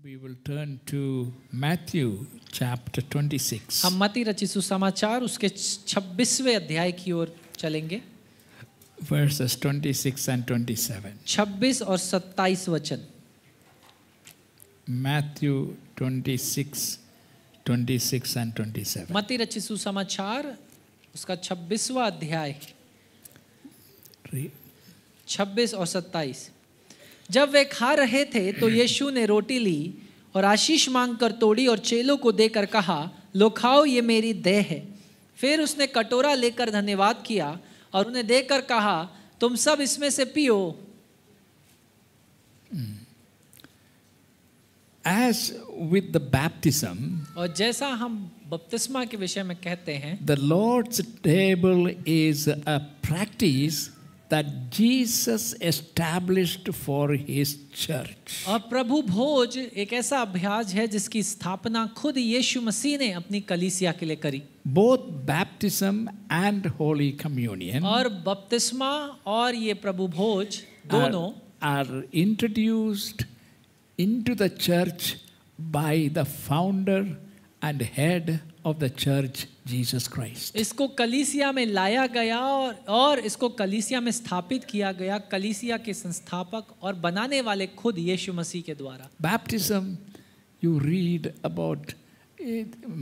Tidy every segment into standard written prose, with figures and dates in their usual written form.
We will turn to Matthew chapter 26. हम मत्ती रचित सुसमाचार उसके 26वें अध्याय की ओर चलेंगे। Verses 26 and 27. 26 और 27 वचन। Matthew 26, 26 and 27. मत्ती रचित सुसमाचार उसका 26वां अध्याय Read. 26 और 27। जब वे खा रहे थे तो यीशु ने रोटी ली और आशीष मांगकर तोड़ी और चेलों को देकर कहा, लो खाओ, ये मेरी देह है। फिर उसने कटोरा लेकर धन्यवाद किया और उन्हें देकर कहा, तुम सब इसमें से पियो। As with the baptism, और जैसा हम बपतिस्मा के विषय में कहते हैं, the Lord's table is a practice that Jesus established for his church. और प्रभु भोज एक ऐसा अभ्यास है जिसकी स्थापना खुद यीशु मसीह ने अपनी कलीसिया के लिए करी। Both baptism and Holy Communion और बपतिस्मा और ये प्रभु भोज दोनों are introduced into the church by the founder and head of the church, Jesus Christ. इसको कलीसिया में लाया गया और इसको कलीसिया में स्थापित किया गया कलीसिया के संस्थापक और बनाने वाले खुद यीशु मसीह के द्वारा। Baptism, you read about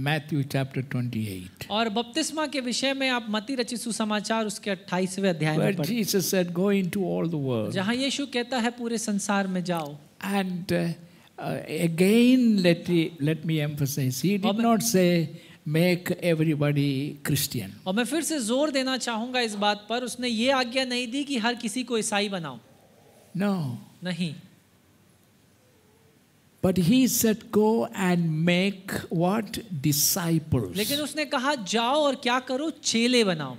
Matthew chapter 28. और बपतिस्मा के विषय में आप मत्ती रचित सुसमाचार उसके 28वें अध्याय Where में पढ़ें, Jesus said, go into all the world. जहाँ यीशु कहता है पूरे संसार में जाओ। And again, let me emphasize, he did not say, make everybody Christian. और मैं फिर से जोर देना चाहूंगा इस बात पर, उसने ये आज्ञा नहीं दी कि हर किसी को ईसाई बनाओ। No. नहीं, But he said, go and make what? Disciples. लेकिन उसने कहा जाओ और क्या करो, चेले बनाओ।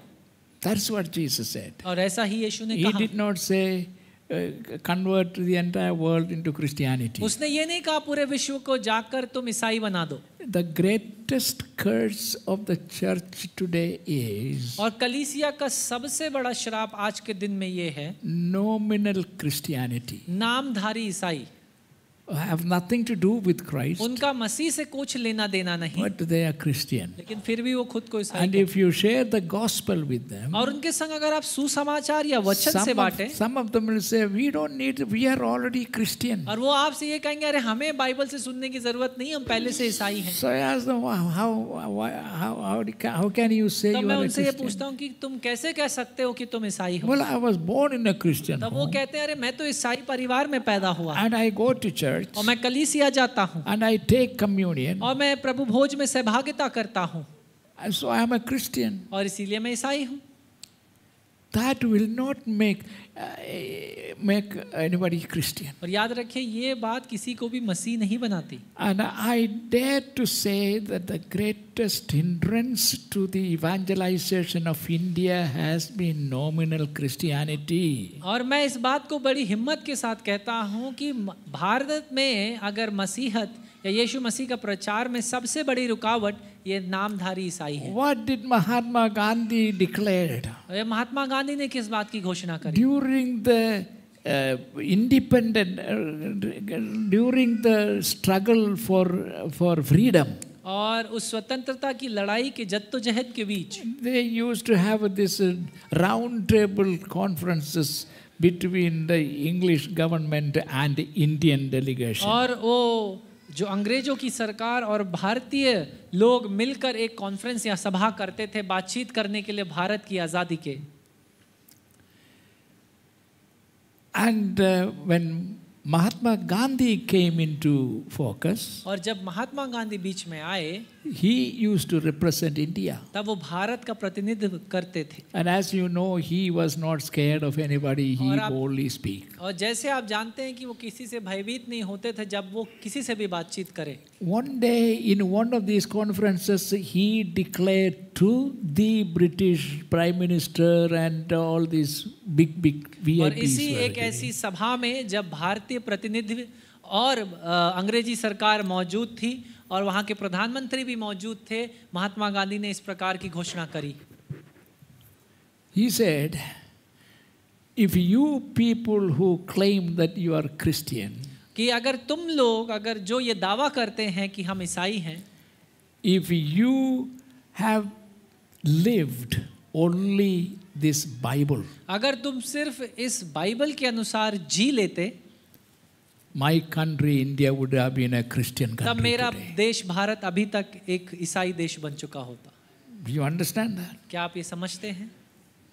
That's what Jesus said. और ऐसा ही यीशु ने He कहा। did not say, convert the entire world into Christianity. उसने ये नहीं कहा पूरे विश्व को जाकर तुम ईसाई बना दो। The greatest curse of the church today is और कलीसिया का सबसे बड़ा श्राप आज के दिन में ये है, nominal Christianity. नामधारी ईसाई। Have nothing to do with Christ, उनका मसीह से कुछ लेना देना नहीं, but they are Christian. लेकिन फिर भी वो खुद को ईसाई And if you share the gospel with them, और उनके संग अगर आप सुसमाचार या वचन से बांटें, some of them will say, we don't need, we are already Christian. और वो आपसे ये कहेंगे, अरे हमें बाइबल से सुनने की जरूरत नहीं, हम पहले से ईसाई हैं। So I ask them, how can you say तब you मैं are a उनसे ये Christian? पूछता हूँ कि तुम कैसे कह सकते हो कि तुम ईसाई हो? Well, I was born in a Christian तब वो home, कहते हैं, अरे मैं तो ईसाई परिवार में पैदा हुआ and I go to church, और मैं कलीसिया जाता हूँ and I take communion, और मैं प्रभु भोज में सहभागिता करता हूँ, and so I am a Christian. और इसीलिए मैं ईसाई हूँ। That will not make anybody Christian. और याद रखिए, ये बात किसी को भी मसीह नहीं बनाती। And I dare to say that the greatest hindrance to the evangelization of India has been nominal Christianity. और मैं इस बात को बड़ी हिम्मत के साथ कहता हूँ कि भारत में अगर मसीहत या यीशु मसीह का प्रचार में सबसे बड़ी रुकावट ये नामधारी ईसाई है। What did Mahatma Gandhi declared? और महात्मा गांधी ने किस बात की घोषणा करी? During the during the struggle for freedom, और उस स्वतंत्रता की लड़ाई के जद्दोजहद के बीच they used to have this round table conferences between the English government and the Indian delegation. और वो जो अंग्रेजों की सरकार और भारतीय लोग मिलकर एक कॉन्फ्रेंस या सभा करते थे बातचीत करने के लिए भारत की आजादी के। And when Mahatma Gandhi came into focus, और जब महात्मा गांधी बीच में आए, he used to represent India. तब वो भारत का प्रतिनिधित्व करते थे। And as you know, he was not scared of anybody, he और आप- boldly speak. और जैसे आप जानते हैं कि वो किसी से भयभीत नहीं होते थे जब वो किसी से भी बातचीत करे। One day in one of these conferences, he declared to the British Prime Minister and all these big और VIPs. इसी were एक there. ऐसी सभा में जब भारतीय प्रतिनिधि और अंग्रेजी सरकार मौजूद थी और वहाँ के प्रधानमंत्री भी मौजूद थे, महात्मा गांधी ने इस प्रकार की घोषणा करी। He said, if you people who claim that you are Christian कि अगर तुम लोग अगर जो ये दावा करते हैं कि हम ईसाई हैं, if you have lived only this Bible, अगर तुम सिर्फ इस बाइबल के अनुसार जी लेते, my country India would have been a Christian तब country मेरा today. देश भारत अभी तक एक ईसाई देश बन चुका होता। Do you understand that? क्या आप ये समझते हैं?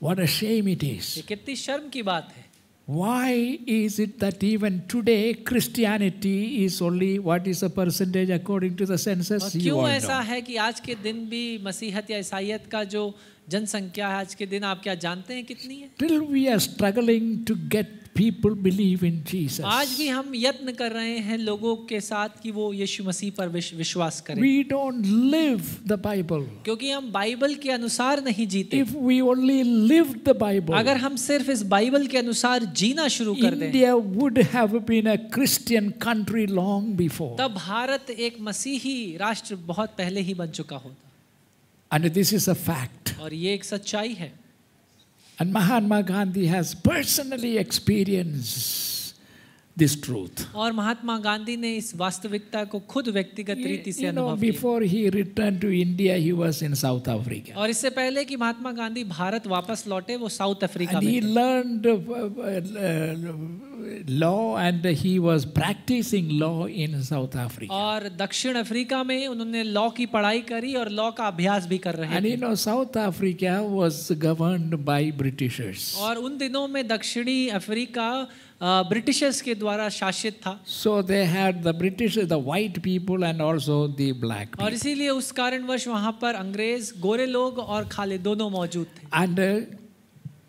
What a shame it ये is. कितनी शर्म की बात है। Why is it that even today Christianity is only what is the percentage according to the और census? You क्यों all ऐसा know. है कि आज के दिन भी मसीहत या ईसाइयत का जो जनसंख्या है आज के दिन, आप क्या जानते हैं कितनी है? Still we are struggling to get people believe in Jesus. आज भी हम यत्न कर रहे हैं लोगों के साथ कि वो यीशु मसीह पर विश्वास करें, We don't live the Bible. क्योंकि हम बाइबल के अनुसार नहीं जीते। If we only lived the Bible, अगर हम सिर्फ इस बाइबल के अनुसार जीना शुरू कर दें, India would have been a Christian country long before. तब भारत एक मसीही राष्ट्र बहुत पहले ही बन चुका होता। And this is a fact. और ये एक सच्चाई है। And Mahatma Gandhi has personally experienced this truth. और महात्मा गांधी ने इस वास्तविकता को खुद व्यक्तिगत रीति से You know, अनुभव किया। before he returned to India, he was in South Africa. और इससे पहले कि महात्मा गांधी भारत वापस लौटे, वो साउथ अफ्रीका And में he थे। learned law and he was practicing law in South Africa. और दक्षिण अफ्रीका में उन्होंने लॉ की पढ़ाई करी और लॉ का अभ्यास भी कर रहे And थे। you know, South Africa was governed by Britishers. और उन दिनों में दक्षिणी अफ्रीका ब्रिटिशर्स के द्वारा शासित था। So they had the British, the white people and also the black और people. इसीलिए उस कारणवश वहाँ पर अंग्रेज, गोरे लोग और खाले दोनों मौजूद थे। And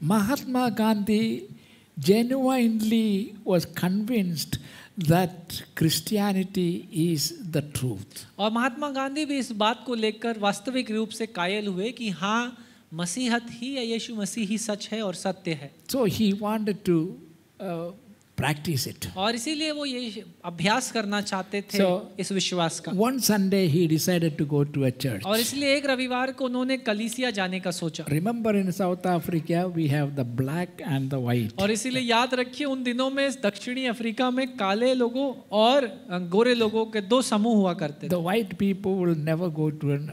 Mahatma Gandhi genuinely was convinced that Christianity is the truth. और महात्मा गांधी भी इस बात को लेकर वास्तविक रूप से कायल हुए कि हाँ, मसीहत ही या यीशु मसीह ही सच है और सत्य है। So he wanted to practice it. और इसीलिए वो ये अभ्यास करना चाहते थे So, इस विश्वास का। One Sunday he decided to go to a church. और इसलिए एक रविवार को उन्होंने कलीसिया जाने का सोचा। Remember in South Africa we have the black and the white. और इसीलिए याद रखिए उन दिनों में दक्षिणी अफ्रीका में काले लोगों और गोरे लोगों के दो समूह हुआ करते थे। The white people will never go to an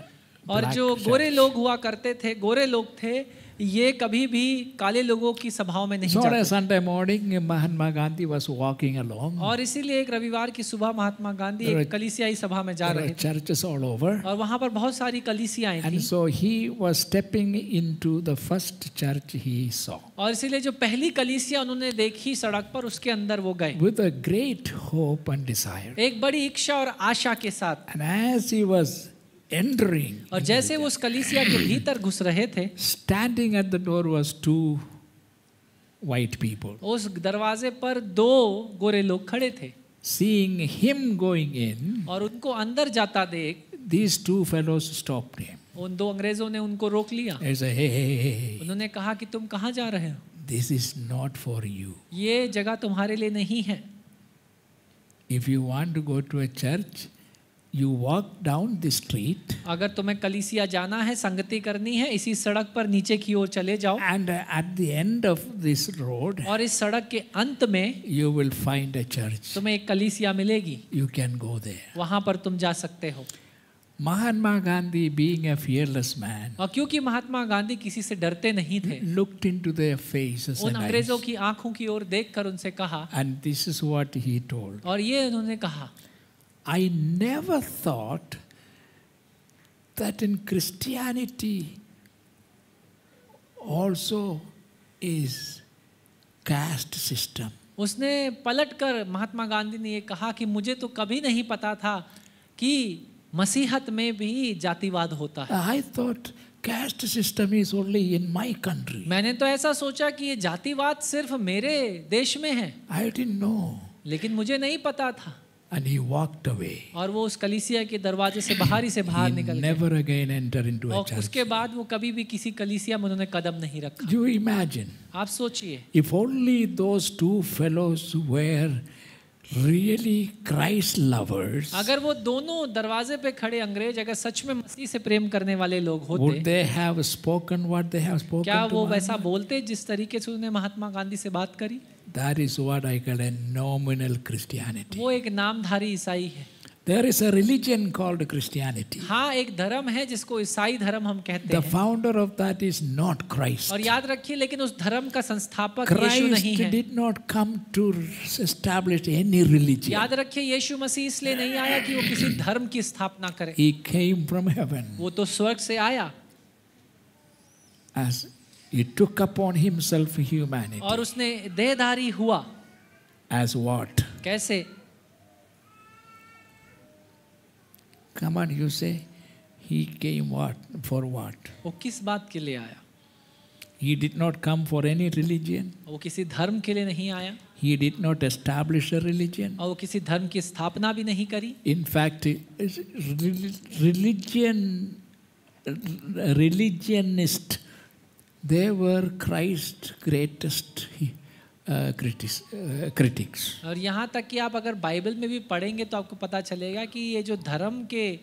और black जो church. गोरे लोग हुआ करते थे, गोरे लोग थे, ये कभी भी काले लोगों की सभाओं में नहीं So on a जाते। Sunday morning, Mahatma Gandhi was walking along. और इसीलिए एक रविवार की सुबह महात्मा गांधी There एक कलीसियाई सभा में जा There रहे were थे churches all over. और वहां पर बहुत सारी कलीसियाएं And थी। so he was stepping into the first church he saw. और इसीलिए जो पहली कलीसिया उन्होंने देखी सड़क पर, उसके अंदर वो गए With a great hope and desire. एक बड़ी इच्छा और आशा के साथ। And as he was entering, और जैसे वो उस कलीसिया के भीतर घुस रहे थे, standing at the door was two white people. उस दरवाजे पर दो गोरे लोग खड़े थे। Seeing him going in, और उनको अंदर जाता देख these two fellows stopped him. उन दो अंग्रेजों ने उनको रोक लिया। They said, hey, उन्होंने कहा कि तुम कहाँ जा रहे हो? this is not for you. ये जगह तुम्हारे लिए नहीं है। If you want to go to a church, you walk down the street अगर तुम्हें कलीसिया जाना है, संगति करनी है, इसी सड़क पर नीचे की ओर चले जाओ and at the end of this road, और इस सड़क के अंत में you will find a church. तुम्हें एक कलीसिया मिलेगी, You can go there. वहां पर तुम जा सकते हो। Mahatma Gandhi, being a fearless man, और क्योंकि महात्मा गांधी किसी से डरते नहीं थे, looked into their faces उन and अंग्रेजों eyes, की आंखों की ओर देखकर उनसे कहा, and this is what he told. और ये उन्होंने कहा, I never thought that in Christianity also is caste system. उसने पलटकर महात्मा गांधी ने ये कहा कि मुझे तो कभी नहीं पता था कि मसीहत में भी जातिवाद होता है। I thought caste system is only in my country. मैंने तो ऐसा सोचा कि ये जातिवाद सिर्फ मेरे देश में है, I didn't know. लेकिन मुझे नहीं पता था। And he walked away. और वो उस कलीसिया के दरवाजे से बाहरी से बाहर He निकल गए never again entered into a और church. उसके बाद वो कभी भी किसी कलीसिया में उन्होंने कदम नहीं रखा। You imagine, आप सोचिए, if only those two fellows were really Christ lovers, अगर वो दोनों दरवाजे पे खड़े अंग्रेज अगर सच में मसीह से प्रेम करने वाले लोग would होते, they have spoken what they have spoken क्या to वो Mahatma? वैसा बोलते जिस तरीके से उन्होंने महात्मा गांधी से बात करी? That is what I call a nominal Christianity. वो एक नामधारी ईसाई है। There is a religion called Christianity. हाँ, एक धर्म है जिसको ईसाई धर्म हम कहते The हैं। founder of that is not Christ. और याद रखिए, लेकिन उस धर्म का संस्थापक यीशु नहीं Christ है। did not come to establish any religion. याद रखिए, यीशु मसीह इसलिए नहीं आया कि वो किसी धर्म की स्थापना करे। He came from heaven वो तो स्वर्ग से आया as he took upon himself humanity. और उसने देहधारी हुआ। As what? कैसे? Come on, you say. He came what? For what? वो किस बात के लिए आया? He did not come for any religion. वो किसी धर्म के लिए नहीं आया He did not establish a religion. और वो किसी धर्म की स्थापना भी नहीं करी। In fact, religionists, they were Christ's greatest critics. और यहाँ तक कि आप अगर बाइबल में भी पढ़ेंगे तो आपको पता चलेगा कि ये जो धर्म के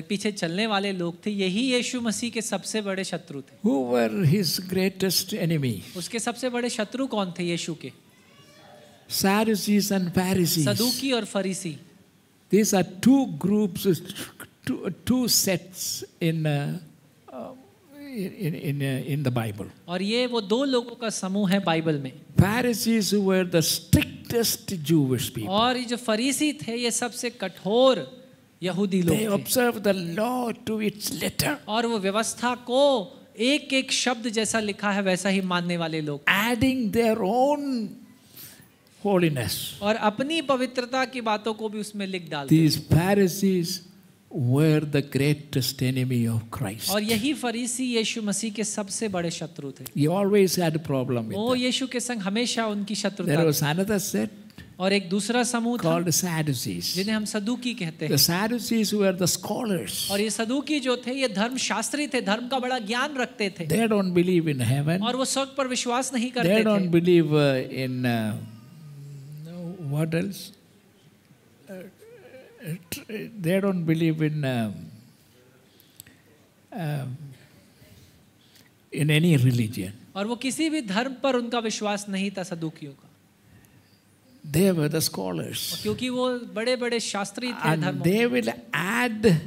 पीछे चलने वाले लोग थे, यही यीशु मसीह के सबसे बड़े शत्रु थे। Who were his greatest enemy? उसके सबसे बड़े शत्रु कौन थे यीशु के? Sadducees and Pharisees. सदूकी और फरीसी। These are two groups, two sets in the Bible. और ये वो दो लोगों का समूह है बाइबल में। Pharisees who were the strictest Jewish people. और ये जो फरीसी थे, ये सबसे कठोर यहूदी लोग They थे। observed the law to its letter, और वो व्यवस्था को एक एक शब्द जैसा लिखा है वैसा ही मानने वाले लोग, adding their own holiness. और अपनी पवित्रता की बातों को भी उसमें लिख डालते। These Pharisees were the greatest enemy of Christ. और यही फरीसी यीशु मसीह के सबसे बड़े शत्रु थे। He always had a problem with वो them. यीशु के संग हमेशा उनकी शत्रुता There थी। was another set और एक दूसरा समूह था called Sadducees. जिन्हें हम सदूकी कहते The हैं। Sadducees were the scholars. और ये सदूकी जो थे, ये धर्म शास्त्री थे, धर्म का बड़ा ज्ञान रखते थे। They don't believe in heaven. और वो स्वर्ग पर विश्वास नहीं They करते don't थे। believe in what else? They don't believe in any religion. और वो किसी भी धर्म पर उनका विश्वास नहीं था सदूकियों का। They were the scholars. क्योंकि वो बड़े बड़े शास्त्री थे And धर्मों they will add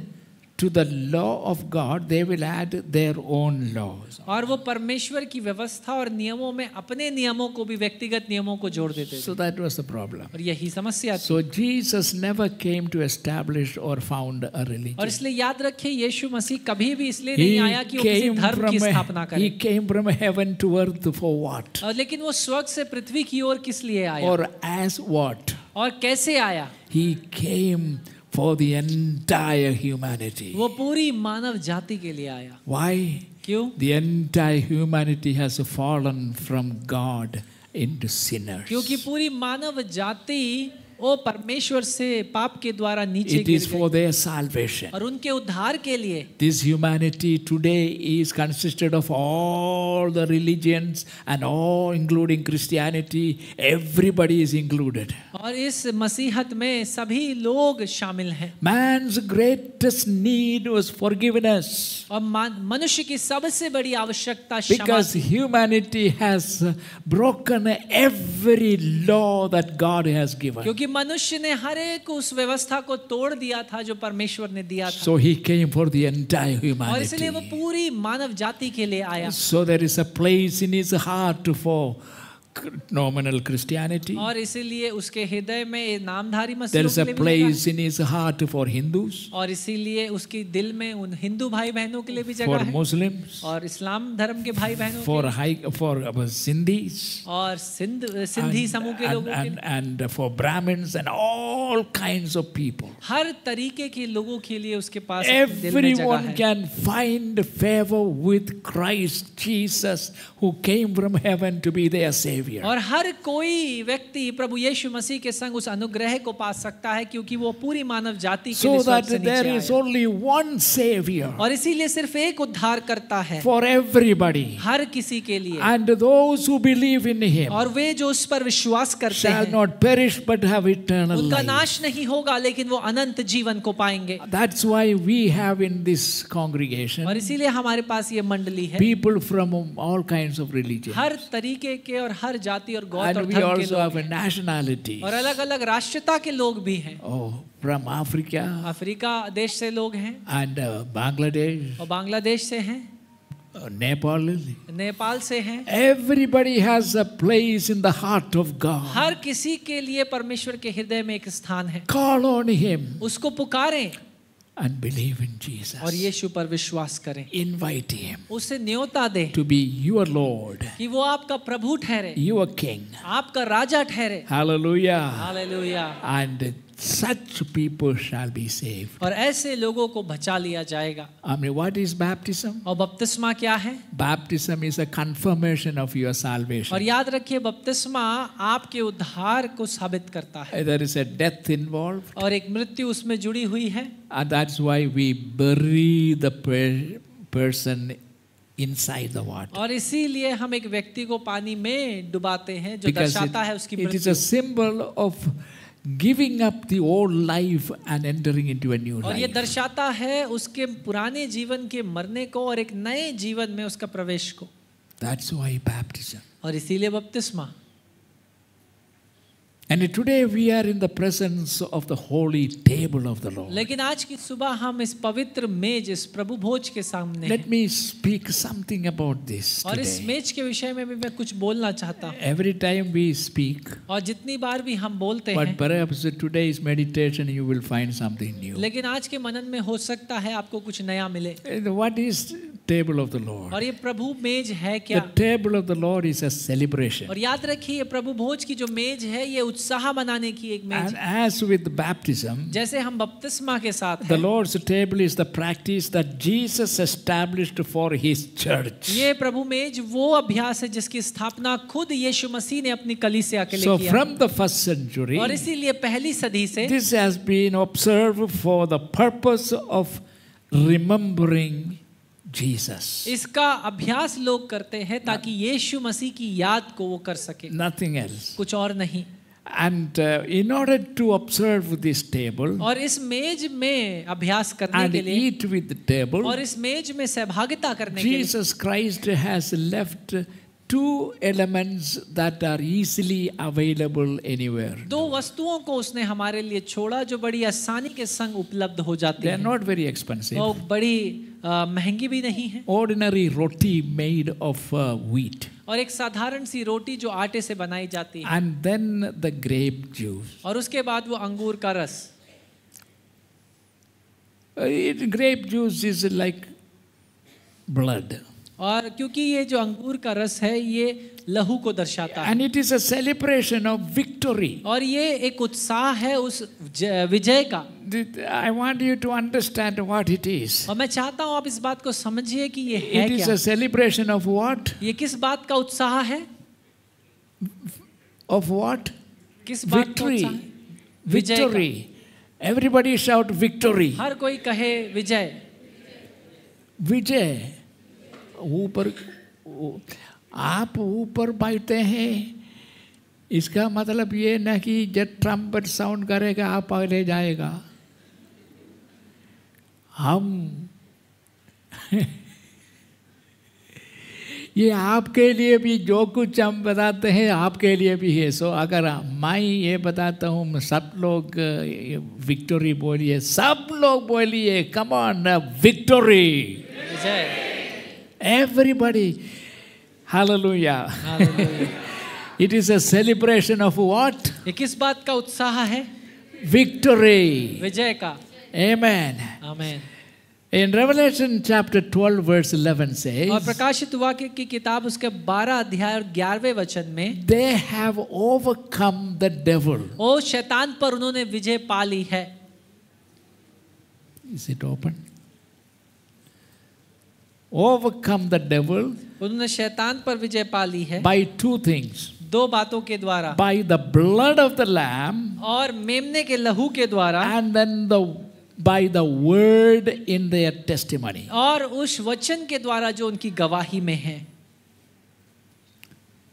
to the law of God, they will add their own laws. और वो परमेश्वर की व्यवस्था और नियमों में अपने नियमों को भी, व्यक्तिगत नियमों को जोड़ देते थे। So that was the problem. और यही समस्या थी। So Jesus never came to establish or found a और religion. इसलिए याद रखिए, यीशु मसीह कभी भी इसलिए नहीं आया कि वो किसी धर्म की स्थापना he करे। came from heaven to earth for what? और लेकिन वो स्वर्ग से पृथ्वी की ओर किस लिए आया Or as what? और कैसे आया? He came for the entire humanity. वो पूरी मानव जाति के लिए आया। Why? क्यों? The entire humanity has fallen from God into sinners. क्योंकि पूरी मानव जाति वो परमेश्वर से पाप के द्वारा नीचे It गिर is for गई their salvation. और उनके उद्धार के लिए। This humanity today is consisted of all the religions and all, including Christianity. Everybody is included. और इस मसीहत में सभी लोग शामिल हैं। Man's greatest need was forgiveness. और मनुष्य की सबसे बड़ी आवश्यकता क्षमा Because थी। humanity has broken every law that God has given. क्योंकि मनुष्य ने हर एक उस व्यवस्था को तोड़ दिया था जो परमेश्वर ने दिया था। So he came for the entire और इसलिए वो humanity. पूरी मानव जाति के लिए आया। So there is a place in his heart for nominal Christianity. और इसीलिए उसके हृदय में नामधारी There मसीहों is के a लिए भी जगह place in his heart for Hindus, है। और इसीलिए उसके दिल में उन हिंदू भाई बहनों के लिए भी for जगह है। Muslims, और इस्लाम धर्म के भाई बहनों के for लिए, Sindhis, और सिंधी समूह के लोगों के लिए, and for Brahmins and all kinds of people. हर तरीके के लोगों के लिए उसके पास अपने दिल में जगह Everyone है। can find favor with Christ Jesus, who came from heaven to be their Savior. Savior. और हर कोई व्यक्ति प्रभु यीशु मसीह के संग उस अनुग्रह को पा सकता है क्योंकि वो पूरी मानव जाति के So लिए स्वर्ग that से there नीचे is आया। only one Savior और इसीलिए सिर्फ एक उद्धार करता है for everybody. हर किसी के लिए, And those who believe in Him और वे जो उस पर विश्वास करते shall हैं not perish but have eternal उनका life. नाश नहीं होगा लेकिन वो अनंत जीवन को पाएंगे। That's why we have in this congregation और इसीलिए हमारे पास ये मंडली है, people from all kinds of religions. हर तरीके के और हर जाति और गोत्र और And we धर्म के also लोग have a हैं, nationality. और अलग अलग राष्ट्रता के लोग भी हैं। Oh, from Africa अफ्रीका देश से लोग हैं and Bangladesh, और बांग्लादेश से हैं, Nepal. नेपाल से हैं। Everybody has a place in the heart of God. हर किसी के लिए परमेश्वर के हृदय में एक स्थान है। Call on Him उसको पुकारें and believe in और Jesus. यीशु पर विश्वास करें, Invite Him उसे न्योता दें to be your Lord, कि वो आपका प्रभु ठहरे, your King. आपका राजा ठहरे। Hallelujah. Hallelujah. And such people shall be saved. और ऐसे लोगों को बचा लिया जाएगा। I mean, what is baptism? और बपतिस्मा क्या है? Baptism is a confirmation of your salvation. और याद रखिए बपतिस्मा आपके उद्धार को साबित करता है, There is a death involved, और एक मृत्यु उसमें जुड़ी हुई है। and that's why we bury the person inside the water. और इसीलिए हम एक व्यक्ति को पानी में डुबाते हैं जो Because दर्शाता है उसकी it is a मृत्यु। symbol of giving up the old life and entering into a new और ये life. दर्शाता है उसके पुराने जीवन के मरने को और एक नए जीवन में उसका प्रवेश को। That's why baptism. और इसीलिए बपतिस्मा। And today we are in the presence of the holy table of the Lord. लेकिन आज की सुबह हम इस पवित्र मेज, इस प्रभु भोज के सामने Let हैं। me speak something about this और इस today. मेज के विषय में भी मैं कुछ बोलना चाहता हूँ। Every time we speak, और जितनी बार भी हम बोलते but हैं, perhaps today's meditation you will find something new. लेकिन आज के मनन में हो सकता है आपको कुछ नया मिले। What is table of the Lord? और ये प्रभु मेज है The क्या? table of the Lord is a celebration. और याद रखिए ये प्रभु भोज की जो मेज है ये उत्साह मनाने की एक मेज And है। as with baptism, जैसे हम बपतिस्मा के साथ the हैं, Lord's table is the practice that Jesus established for His church. ये प्रभु मेज वो अभ्यास है जिसकी स्थापना खुद यीशु मसीह ने अपनी कलीसिया के लिए So किया। from the first century, और इसीलिए पहली सदी से this has been observed for the purpose of remembering Jesus. इसका अभ्यास लोग करते हैं ताकि यीशु मसीह की याद को वो कर सके, Nothing else. कुछ और नहीं। And in order to observe this table और इस मेज में अभ्यास करने and के लिए eat with the table, और इस मेज में सहभागिता करने के लिए Jesus Christ has left two elements that are easily available anywhere. दो वस्तुओं को उसने हमारे लिए छोड़ा जो बड़ी आसानी के संग उपलब्ध हो जाती They are हैं। not very expensive. वो बड़ी महंगी भी नहीं है, Ordinary roti made of wheat, और एक साधारण सी रोटी जो आटे से बनाई जाती है, and then the grape juice. और उसके बाद वो अंगूर का रस। Grape juice is like blood, और क्योंकि ये जो अंगूर का रस है ये लहू को दर्शाता है, and it is a celebration of victory. और ये एक उत्साह है उस विजय का। I want you to understand what it is. और मैं चाहता हूँ आप इस बात को समझिए कि ये है It is क्या। a celebration of what? ये किस बात का उत्साह है? Of what? किस बात का Victory. उत्साह है? विजय का। Victory. Everybody shout victory. हर कोई कहे विजय। विजय। ऊपर आप ऊपर बैठते हैं, इसका मतलब ये ना कि जब ट्रम्पेट साउंड करेगा आप पहले जाएगा। हम ये आपके लिए भी जो कुछ हम बताते हैं आपके लिए भी है। सो अगर मैं ये बताता हूँ सब लोग विक्टोरी बोलिए, सब लोग बोलिए, come on victory, Vijay. everybody, hallelujah. Hallelujah. It is a celebration of what? ये किस बात का उत्साह है? Victory. विजय का। Amen. आमीन। In Revelation chapter 12 verse 11 और says, प्रकाशित वाक्य की किताब उसके 12 अध्याय और 11वें वचन में, they have overcome the devil. ओ शैतान पर उन्होंने विजय पा ली है। Is it open? Overcome the devil उन्होंने शैतान पर विजय पा ली है by two things. दो बातों के द्वारा, by the blood of the lamb, और मेमने के लहू के द्वारा, and then by the word in their testimony. और उस वचन के द्वारा जो उनकी गवाही में है.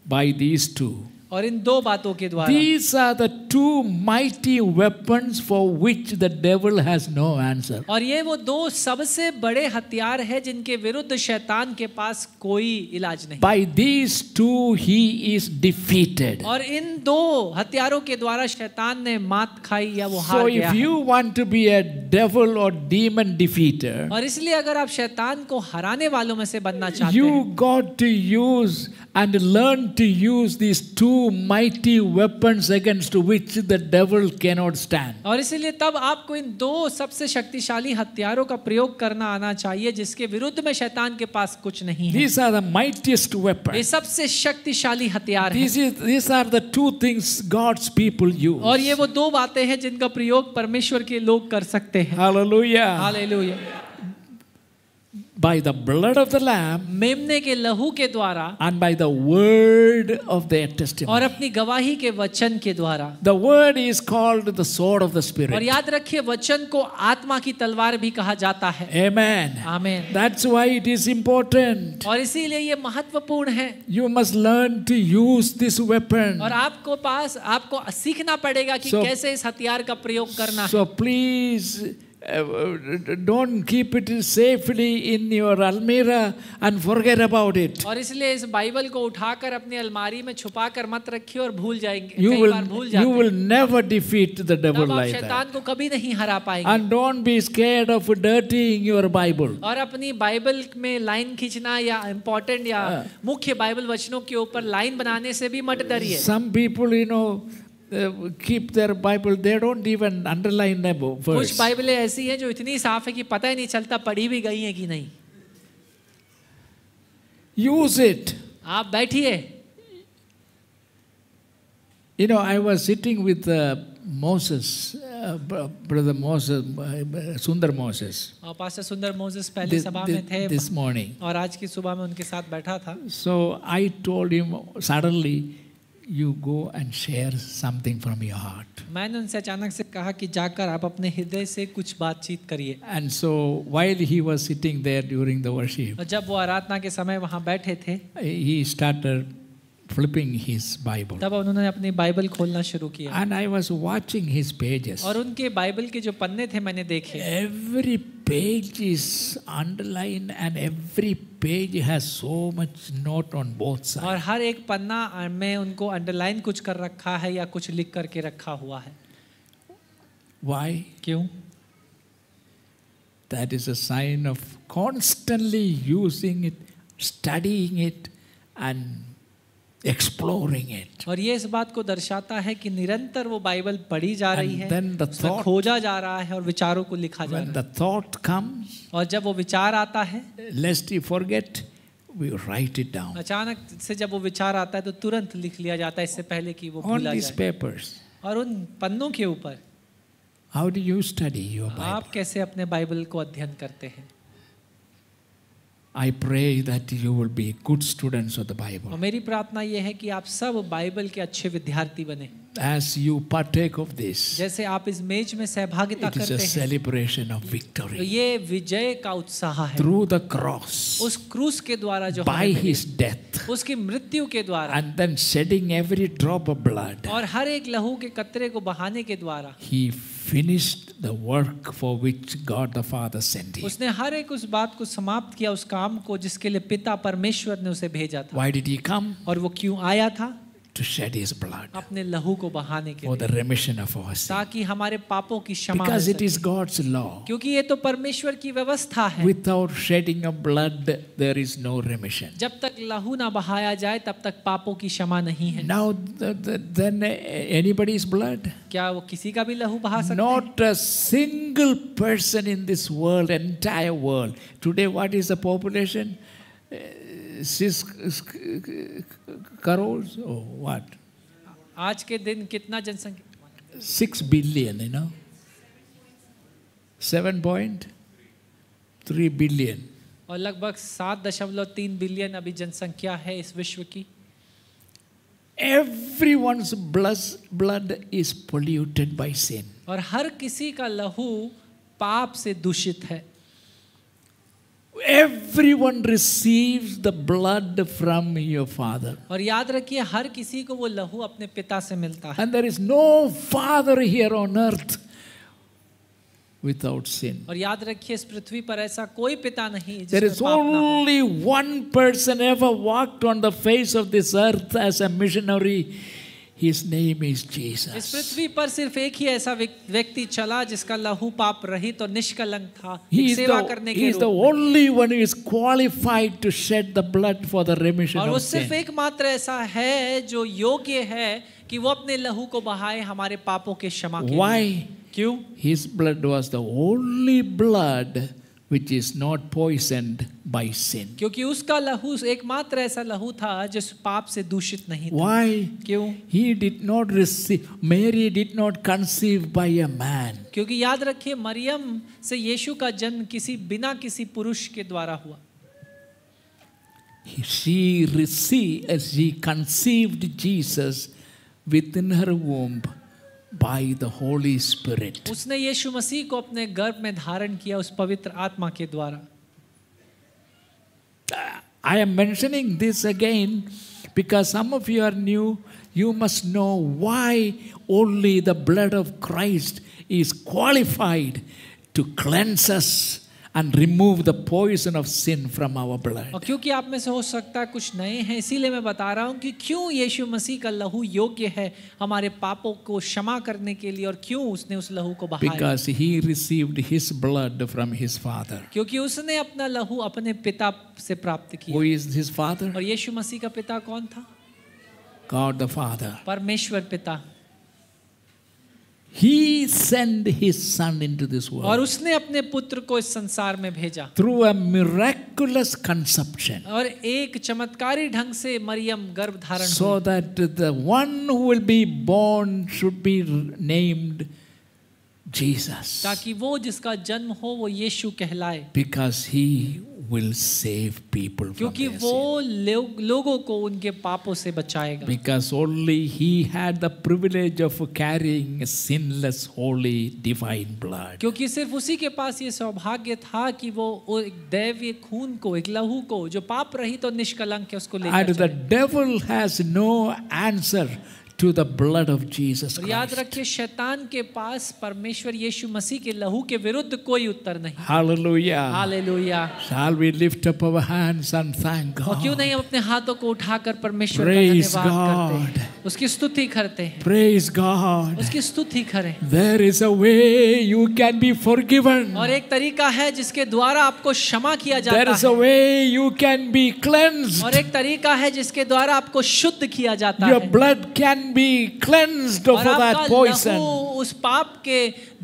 By these two. और इन दो बातों के द्वारा. These are the two mighty weapons for which the devil has no answer. और ये वो दो सबसे बड़े हथियार है जिनके विरुद्ध शैतान के पास कोई इलाज नहीं. By these two he is defeated. और इन दो हथियारों के द्वारा शैतान ने मात खाई या वो हार So गया if है. you want to be a devil or demon defeater, और इसलिए अगर आप शैतान को हराने वालों में से बनना चाहते you हैं, got to use and learn to use these two mighty weapons against which the devil cannot stand. और इसीलिए तब आपको इन दो सबसे शक्तिशाली हथियारों का प्रयोग करना आना चाहिए जिसके विरुद्ध में शैतान के पास कुछ नहीं है. These are the mightiest ये weapons. सबसे शक्तिशाली हथियार हैं. These are the two things God's people use. और ये वो दो बातें हैं जिनका प्रयोग परमेश्वर के लोग कर सकते हैं. Hallelujah. Hallelujah. By the blood of the Lamb मेमने के लहू के द्वारा, and by the word of their और testimony. अपनी गवाही के वचन के द्वारा. The word is called the sword of the और Spirit. याद रखिए वचन को आत्मा की तलवार भी कहा जाता है. Amen. आमीन. That's why it is important. और इसीलिए ये महत्वपूर्ण है. You must learn to use this weapon. और आपको सीखना पड़ेगा कि So- कैसे इस हथियार का प्रयोग करना है. So please don't keep it safely in your almirah and forget about it. और इसलिए इस बाइबल को उठाकर अपनी अलमारी में छुपाकर मत रखिए और भूल जाएंगे. You कई बार भूल जाते you हैं. will never defeat the devil तब आप like that. शैतान को कभी नहीं हरा पाएंगे. And don't be scared of dirtying your Bible. और अपनी बाइबल में लाइन खींचना या इम्पोर्टेंट या मुख्य बाइबल वचनों के ऊपर लाइन बनाने से भी मत डरिए. Some people, keep their Bible, they don't even underline the कुछ verse. बाइबलें ऐसी हैं जो इतनी साफ है कि पता ही नहीं चलता पढ़ी भी गई हैं कि नहीं. Use it. आप बैठिए. I was sitting with Moses, brother Moses, Sundar Moses, और पास्टर सुंदर मोसेस पहले सभा में थे this morning. और आज की सुबह में उनके साथ बैठा था. So I told him suddenly, you go and share something from your heart. मैंने उनसे अचानक से कहा कि जाकर आप अपने हृदय से कुछ बातचीत करिए. And so while he was sitting there during the worship, और जब वो आराधना के समय वहाँ बैठे थे, he started flipping his Bible. तब उन्होंने अपनी बाइबल खोलना शुरू किया. And I was watching his pages. और उनके बाइबल के जो पन्ने थे मैंने देखे. Every page is underlined and every page has so much note on both sides. और हर एक पन्ना में उनको अंडरलाइन कुछ कर रखा है या कुछ लिख करके रखा हुआ है. Why? क्यों? That is a sign of constantly using it, studying it and exploring it. और ये इस बात को दर्शाता है कि निरंतर वो बाइबल पढ़ी जा रही And है, then the उसमें thought- खोजा जा रहा है और विचारों को लिखा जा When रहा the thought comes, है. और जब वो विचार आता है, lest you forget, we write it down अचानक से जब वो विचार आता है तो तुरंत लिख लिया जाता है इससे पहले कि वो on भूला these जाए. papers. और उन पन्नों के ऊपर How do you study your Bible? आप कैसे अपने बाइबल को अध्ययन करते हैं? I pray that you will be good students of the Bible. और मेरी प्रार्थना ये है कि आप सब बाइबल के अच्छे विद्यार्थी बने. As you partake of this, जैसे आप इस मेज में सहभागिता it is करते a हैं, celebration of तो victory ये विजय का उत्साह है. through the cross, उस क्रूस के द्वारा जो by हमें मिली, his death, उसकी मृत्यु के द्वारा and then shedding every drop of blood. और हर एक लहू के कतरे को बहाने के द्वारा He finished the work for which God the Father sent him. उसने हर एक उस बात को समाप्त किया, उस काम को जिसके लिए पिता परमेश्वर ने उसे भेजा था. Why did he come? और वो क्यों आया था? To shed his blood अपने लहू को बहाने के for the लिए, remission of our sin. ताकि हमारे पापों की क्षमा हो Because it सके. is God's law. क्योंकि ये तो परमेश्वर की व्यवस्था है. Without shedding of blood, there is no remission. जब तक लहू ना बहाया जाए तब तक पापों की क्षमा नहीं है. Now, then anybody's blood? क्या वो किसी का भी लहू बहा सकते हैं? Not a single person in this world, entire world. Today, what is the population? 6 crores or what? आज के दिन कितना जनसंख्या? 6 billion, 7.3 billion. और लगभग 7.3 बिलियन अभी जनसंख्या है इस विश्व की. Everyone's blood is polluted by sin. और हर किसी का लहू पाप से दूषित है. Everyone receives the blood from your father. और याद रखिए हर किसी को वो लहू अपने पिता से मिलता है. And there is no father here on earth without sin. और याद रखिए इस पृथ्वी पर ऐसा कोई पिता नहीं There जिसमें is पाप ना हो. only one person ever walked on the face of this earth as a missionary. His name is इस Jesus. पृथ्वी पर सिर्फ एक ही ऐसा व्यक्ति चला जिसका लहू पाप रहित और निष्कलंक था. He एक is सेवा करने के the रूप में. only one who is qualified to shed the blood for the remission और वो of सिर्फ sin. एकमात्र ऐसा है जो योग्य है कि वो अपने लहू को बहाए हमारे पापों के क्षमा के लिए. Why? क्यों? His blood was the only blood which is not poisoned by sin. क्योंकि उसका लहू एकमात्र ऐसा लहू था जिस पाप से दूषित नहीं था. Why? क्यों? He did not receive, Mary did not conceive by a man. क्योंकि याद रखिए मरियम से यीशु का जन्म बिना किसी पुरुष के द्वारा हुआ. She conceived Jesus within her womb by the Holy Spirit. उसने यीशु मसीह को अपने गर्भ में धारण किया उस पवित्र आत्मा के द्वारा. I am mentioning this again because some of you are new. You must know why only the blood of Christ is qualified to cleanse us and remove the poison of sin from our blood. और क्योंकि आप में से हो सकता है कुछ नए हैं इसीलिए मैं बता रहा हूँ कि क्यों यीशु मसीह का लहू योग्य है हमारे पापों को क्षमा करने के लिए और क्यों उसने उस लहू को बहाया. Because he received his blood from his father. क्योंकि उसने अपना लहू अपने पिता से प्राप्त किया. Who is his father? और यीशु मसीह का पिता कौन था? God the Father. परमेश्वर पिता. He sent his son into this world. और उसने अपने पुत्र को इस संसार में भेजा. Through a miraculous conception. और एक चमत्कारी ढंग से मरियम गर्भ धारण हुई. So that the one who will be born should be named Jesus. ताकि वो जिसका जन्म हो वो यीशु कहलाए. Because he will save people from क्योंकि their वो sin. लोगों को उनके पापों से बचाएगा. Because only he had the privilege of carrying a sinless, holy, divine blood. क्योंकि सिर्फ उसी के पास ये सौभाग्य था कि वो एक दैवीय खून को, एक लहू को जो पाप रहित और निष्कलंक है उसको लेकर And the चले. devil has no answer to the blood of Jesus और याद Christ. रखिए शैतान के पास परमेश्वर यीशु मसीह के लहू के विरुद्ध कोई उत्तर नहीं. Hallelujah. Hallelujah. Shall we lift up our hands and thank और क्यों God? नहीं हम अपने हाथों को उठाकर परमेश्वर का Praise धन्यवाद करते God. हैं, उसकी स्तुति करते हैं, Praise God. उसकी स्तुति करें. There is a way you can be forgiven. और एक तरीका है जिसके द्वारा आपको क्षमा किया There जाता is a है. way you can be cleansed. और एक तरीका है जिसके द्वारा आपको शुद्ध किया जाता Your है. blood can be cleansed of और that आपका poison. लहू उस पाप के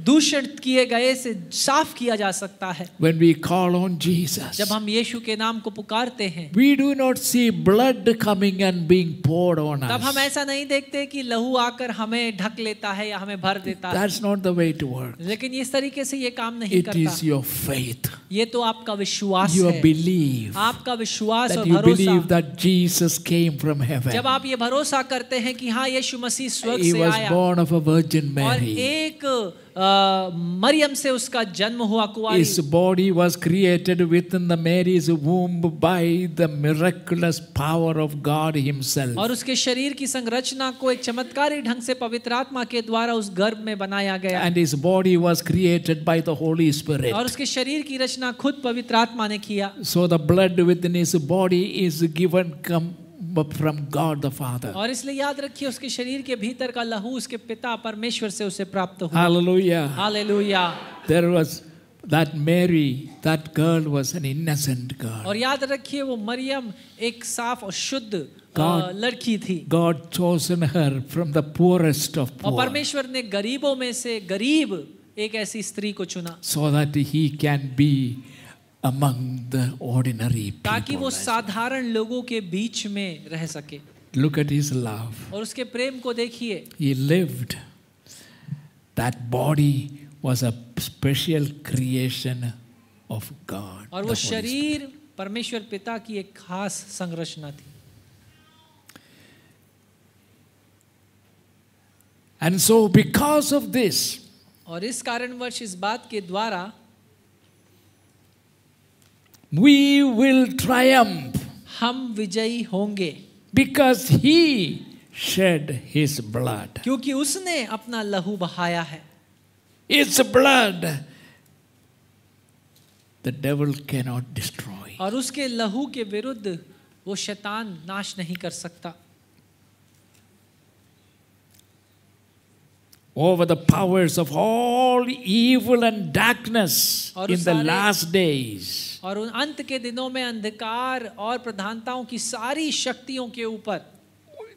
दूषित किए गए से साफ किया जा सकता है. When we call on Jesus, जब हम यीशु के नाम को पुकारते हैं we do not see blood coming and being poured on तब हम us. ऐसा नहीं देखते कि लहू आकर हमें ढक लेता है या हमें भर देता है. That's not the way to work. लेकिन इस तरीके से ये काम नहीं It is करता. your faith, ये तो आपका विश्वास your है. belief, आपका विश्वास और that you believe भरोसा. that Jesus came from heaven. जब आप ये भरोसा करते हैं कि हाँ यीशु मसीह स्वर्ग He से was आया born of a Virgin और Mary. एक मरियम से उसका जन्म हुआ कुंवारी. His body was created within the Mary's womb by the miraculous power of God Himself. और उसके शरीर की संरचना को एक चमत्कारी ढंग से पवित्र आत्मा के द्वारा उस गर्भ में बनाया गया. And his body was created by the Holy Spirit. और उसके शरीर की रचना खुद पवित्र आत्मा ने किया. So the blood within his body is given from God the Father. और इसलिए याद रखिए उसके शरीर के भीतर का लहू उसके पिता परमेश्वर से उसे प्राप्त हुआ. Hallelujah. Hallelujah. There was that Mary, that girl was an innocent girl. और याद रखिए वो मरियम एक साफ और शुद्ध God- लड़की थी. God chosen her from the poorest of और poor परमेश्वर ने गरीबों में से गरीब एक ऐसी स्त्री को चुना so that he can be among the ordinary ताकि वो people. साधारण लोगों के बीच में रह सके. Look at his love. और उसके प्रेम को देखिए. He lived. That body was a special creation of God. और the वो Holy शरीर परमेश्वर पिता की एक खास संरचना थी. And so because of this, और इस कारणवश इस बात के द्वारा we will triumph हम विजयी होंगे, because he shed his blood. क्योंकि उसने अपना लहू बहाया है। His blood the devil cannot destroy. और उसके लहू के विरुद्ध वो शैतान नाश नहीं कर सकता। Over the powers of all evil and darkness और in the सारे- last days. और उन अंत के दिनों में अंधकार और प्रधानताओं की सारी शक्तियों के ऊपर,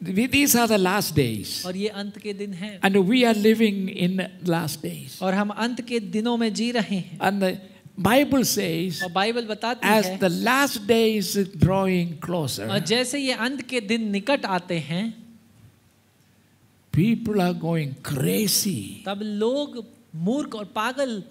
These are the last days. और ये अंत के दिन हैं, And we are living in last days. और हम अंत के दिनों में जी रहे हैं। And the Bible says, और बाइबल बताती as है, the last days is drawing और closer, जैसे ये अंत के दिन निकट आते हैं, people are going crazy. तब लोग मूर्ख और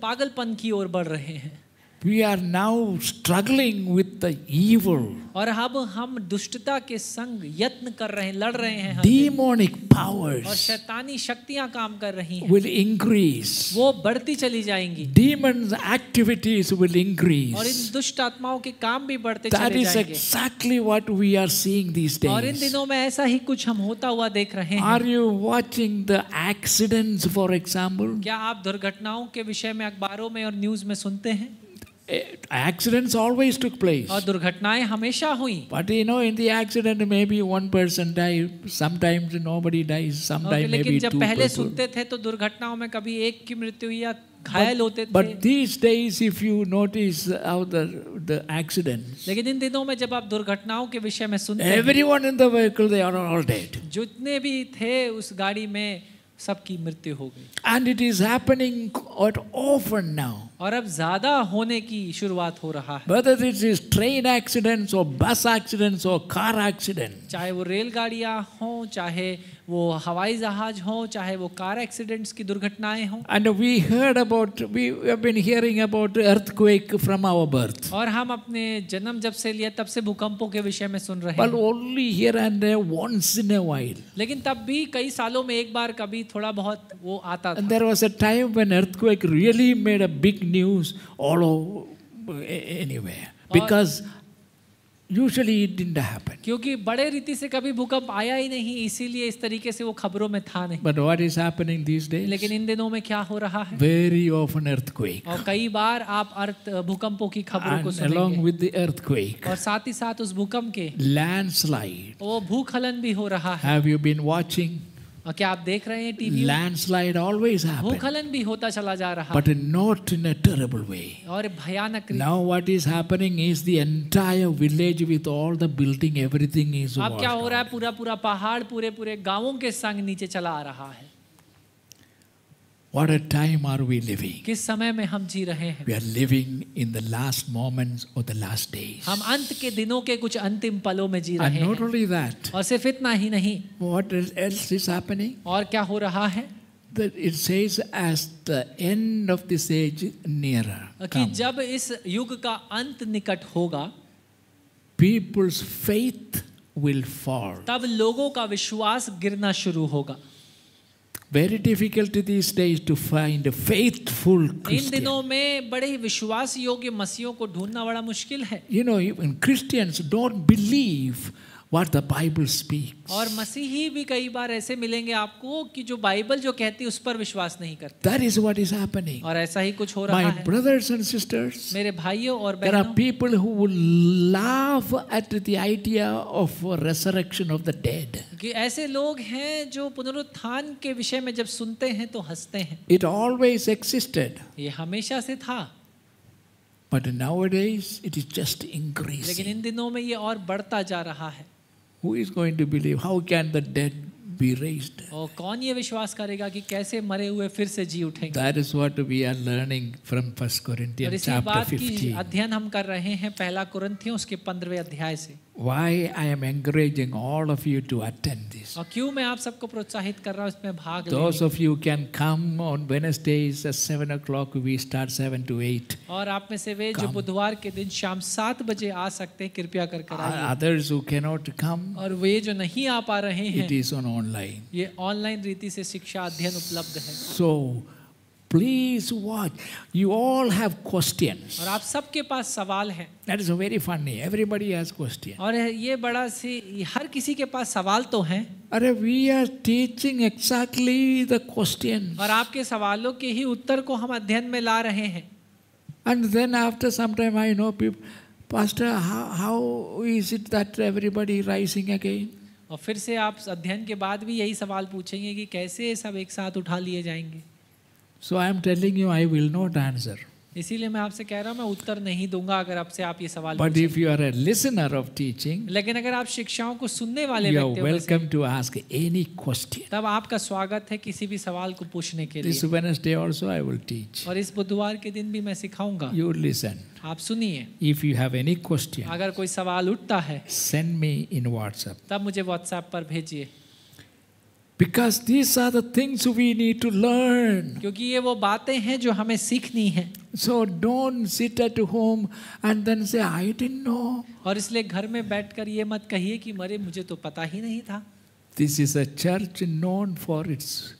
पागलपन की ओर बढ़ रहे हैं। We are now struggling with the evil. और अब हम दुष्टता के संग यत्न कर रहे हैं, लड़ रहे हैं हम। Demonic और powers शैतानी शक्तियां काम कर रही हैं, will increase. वो बढ़ती चली जाएंगी, Demons' activities will और इन increase. दुष्ट आत्माओं के काम भी बढ़ते That चले is जाएंगे। exactly what we are seeing these और इन days. दिनों में ऐसा ही कुछ हम होता हुआ देख रहे हैं। Are you watching the accidents, for example? क्या आप दुर्घटनाओं के विषय में अखबारों में और न्यूज में सुनते हैं? Accidents always took place. और दुर्घटनाएं हमेशा हुई, But you know, in the accident, maybe one person died. Sometimes nobody dies. Sometimes लेकिन maybe जब two पहले people. सुनते थे तो दुर्घटनाओं में कभी एक की मृत्यु हुई या घायल होते थे। But these days, if you notice how the accidents, लेकिन इन दिनों में जब आप दुर्घटनाओं के विषय में सुनते हैं, everyone in the vehicle, they are all dead. जितने भी थे उस गाड़ी में सबकी मृत्यु हो गई। And it is happening quite often now. और अब ज्यादा होने की शुरुआत हो रहा है, Whether it is train accidents or bus accidents or car accidents. चाहे वो रेलगाड़ियां हों, चाहे वो हवाई जहाज हों, चाहे वो कार एक्सीडेंट्स की दुर्घटनाएं हों। And we have been hearing about earthquake from our birth. और हम अपने जन्म जब से लिया तब से भूकंपों के विषय में सुन रहे But हैं, only here and there once in a while. लेकिन तब भी कई सालों में एक बार कभी थोड़ा बहुत वो आता And था। there was a time when earthquake really made a big news all over anywhere. Because usually it didn't happen. क्योंकि बड़े रीति से कभी भूकंप आया ही नहीं, इसीलिए इस तरीके से वो खबरों में था नहीं। But what is happening these days? लेकिन इन दिनों में क्या हो रहा है, Very often earthquake. और कई बार आप भूकंपों की खबरों को And along सुनेंगे, with the earthquake, और साथ ही साथ उस भूकंप के landslide. वो भूखलन भी हो रहा है। Have you been watching? और क्या आप देख रहे हैं टीवी में? Landslide always happens. भूखलन भी होता चला जा रहा है, But not in a terrible way. और भयानक रीति। Now what is happening is the entire village with all the building, everything is अब क्या washed हो रहा out. है, पूरा पूरा पहाड़ पूरे गांवों के संग नीचे चला आ रहा है। What a time are we living? किस समय में हम जी रहे हैं? We are living in the last moments of the last days. हम अंत के दिनों के कुछ अंतिम पलों में जी रहे And not हैं। only that, और सिर्फ इतना ही नहीं, what else is happening? और क्या हो रहा है That it says as the end of this age nearer कि comes, जब इस युग का अंत निकट होगा, people's faith will fall. तब लोगों का विश्वास गिरना शुरू होगा। Very difficult these days to find a faithful in Christian. दिनों में बड़े ही विश्वास योग्य मसीहों को ढूंढना बड़ा मुश्किल है, You know, even Christians don't believe what the Bible speaks. और मसीही भी कई बार ऐसे मिलेंगे आपको कि जो बाइबल जो कहती है उस पर विश्वास नहीं करते, That is what is happening. और ऐसा ही कुछ हो रहा My है। brothers and sisters, मेरे भाइयों और there are बहनों, people who will laugh at the idea of resurrection of the dead. कि ऐसे लोग हैं जो पुनरुत्थान के विषय में जब सुनते हैं तो हंसते हैं। It always existed, ये हमेशा से था, but nowadays it is just लेकिन increasing. इन दिनों में ये और बढ़ता जा रहा है। Who is going to believe? How can the dead be raised? और कौन ये विश्वास करेगा कि कैसे मरे हुए फिर से जी उठेंगे? That is what we are learning from 1 और Corinthians इसी chapter बात की 15. अध्ययन हम कर रहे हैं पहला कुरिन्थियों उसके 15वें अध्याय से। why I am encouraging all of you to attend this. और क्यों मैं आप सबको प्रोत्साहित कर रहा हूँ इसमें भाग Those लेने। of you can come on Wednesdays at 7 o'clock. We start 7 to 8. और आप में से वे जो बुधवार के दिन शाम 7 बजे आ सकते हैं, कृपया कर आइए। Others who cannot come, और वे जो नहीं आ पा रहे हैं, it is on online. ये ऑनलाइन रीति से शिक्षा अध्ययन उपलब्ध है। So please watch. You all have questions. और आप सबके पास सवाल हैं। That is very funny. Everybody has questions. और ये बड़ा सी हर किसी के पास सवाल तो हैं। अरे we are teaching exactly the questions. और आपके सवालों के ही उत्तर को हम अध्ययन में ला रहे हैं। And then after some time I know people, Pastor, how is it that everybody rising again? और फिर से आप अध्ययन के बाद भी यही सवाल पूछेंगे कि कैसे सब एक साथ उठा लिए जाएंगे। So I am telling you, I will not answer. इसीलिए मैं आपसे कह रहा हूँ मैं उत्तर नहीं दूंगा अगर आपसे आप ये सवाल But पूछें। if you are a listener of teaching, लेकिन अगर आप शिक्षाओं को सुनने वाले you are व्यक्ति हो welcome to ask any question. तब आपका स्वागत है किसी भी सवाल को पूछने के This लिए। Wednesday also I will teach. और इस बुधवार के दिन भी मैं सिखाऊंगा। You listen. आप सुनिए। If you have any question, अगर कोई सवाल उठता है send me in WhatsApp. तब मुझे व्हाट्सएप पर भेजिए। Because these are the things we need to learn. क्योंकि ये वो बातें हैं जो हमें सीखनी है। So don't sit at home and then say, I didn't know. और इसलिए घर में बैठकर ये मत कहिए कि मरे मुझे तो पता ही नहीं था। This is a church known for its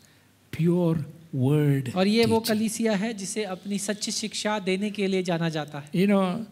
pure word. और ये वो teaching. कलीसिया है जिसे अपनी सच्ची शिक्षा देने के लिए जाना जाता है। You know,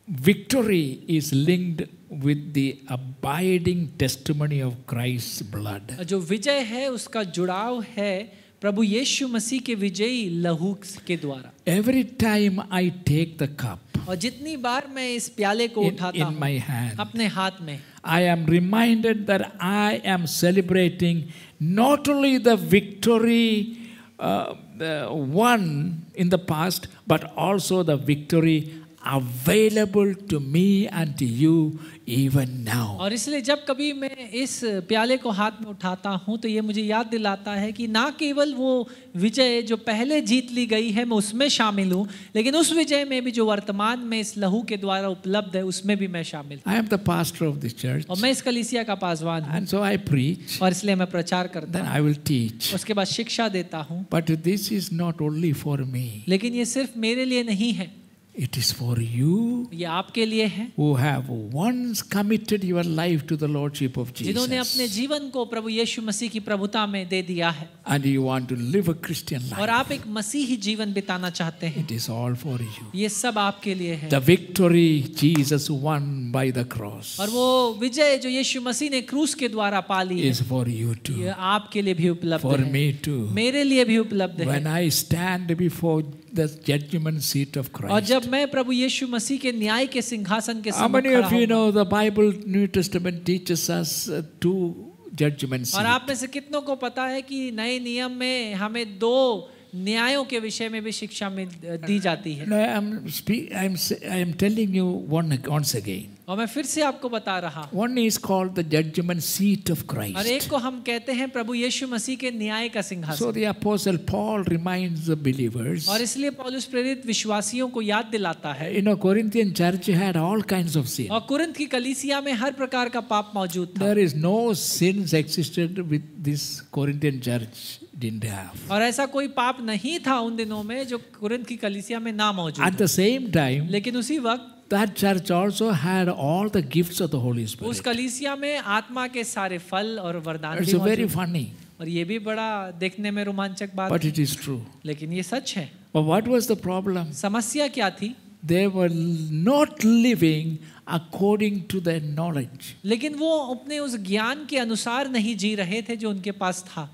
victory is linked with the abiding testimony of Christ's blood. जो विजय है उसका जुड़ाव है प्रभु यीशु मसीह के विजयी लहू के द्वारा। Every time I take the cup और जितनी बार मैं इस प्याले को उठाता in my हूँ hand, अपने हाथ में, I am reminded that I am celebrating not only the victory won in the past, but also the victory available to me and to you even now. और इसलिए जब कभी मैं इस प्याले को हाथ में उठाता हूँ तो ये मुझे याद दिलाता है कि ना केवल वो विजय जो पहले जीत ली गई है मैं उसमें शामिल हूँ, लेकिन उस विजय में भी जो वर्तमान में इस लहू के द्वारा उपलब्ध है उसमें भी मैं शामिल हूँ। I am the pastor of this church, और मैं इस कलीसिया का पासवान हूँ and so I preach, और इसलिए मैं प्रचार करता then हूँ, I will teach. उसके बाद शिक्षा देता हूँ। But this is not only for me, लेकिन ये सिर्फ मेरे लिए नहीं है, it is for you ये आपके लिए है who have once committed your life to the Lordship of जिन्होंने अपने Jesus. जीवन को प्रभु यीशु मसीह की प्रभुता में दे दिया है And you want to live a Christian और life. आप एक मसीही जीवन बिताना चाहते हैं। It is all for you. ये सब आपके लिए है। The victory Jesus won by the cross और वो विजय जो यीशु मसीह ने क्रूस के द्वारा पाली है is for you ये too, आपके लिए भी उपलब्ध for है, me too. मेरे लिए भी उपलब्ध When है। I stand before the judgment seat of और Christ. जब मैं प्रभु यीशु मसीह के न्याय के सिंहासन के How सम्मुख many खड़ा of you हूँ। know the Bible, New Testament teaches us two judgment और seats? आप में से कितनों को पता है कि नए नियम में हमें 2 न्यायों के विषय में भी शिक्षा में दी जाती है। I am telling you once again. और मैं फिर से आपको बता रहा हूँ। One is called the judgment seat of और Christ. एक को हम कहते हैं प्रभु यीशु मसीह के न्याय का So सिंहासन। the apostle Paul reminds the believers. और इसलिए पौलुस प्रेरित विश्वासियों को याद दिलाता है। You know, Corinthian church had all kinds of sin. और कुरिन्थ की कलीसिया में हर प्रकार का पाप मौजूद था। There is no sins existed with this Corinthian church didn't have. और ऐसा कोई पाप नहीं था उन दिनों में जो कुरिन्थ की कलीसिया में ना मौजूद At हो। the same time, लेकिन उसी वक्त that church also had all the gifts of the Holy उस Spirit. कलीसिया में आत्मा के सारे फल और वरदान It's भी very मौजूद। funny, और ये भी बड़ा देखने में रोमांचक बात but है, it is true. लेकिन ये सच है। But what was the problem? समस्या क्या थी? They were not living according to their knowledge. लेकिन वो अपने उस ज्ञान के अनुसार नहीं जी रहे थे जो उनके पास था।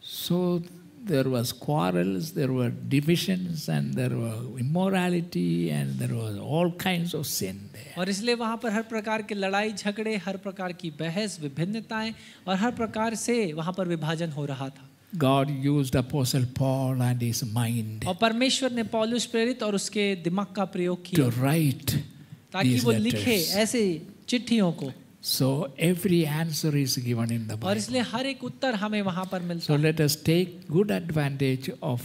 So there was quarrels, there were divisions, and there were immorality, and there was all kinds of sin there. और इसलिए वहाँ पर हर प्रकार के लड़ाई झगड़े, हर प्रकार की बहस, विभिन्नताएं और हर प्रकार से वहाँ पर विभाजन हो रहा था। God used Apostle Paul and his mind और परमेश्वर ने पौलुस प्रेरित और उसके दिमाग का प्रयोग किया to write ताकि these वो लिखे letters. ऐसे चिट्ठियों को। So every answer is given in the और Bible. इसलिए हर एक उत्तर हमें वहाँ पर मिलता So है। let us take good advantage of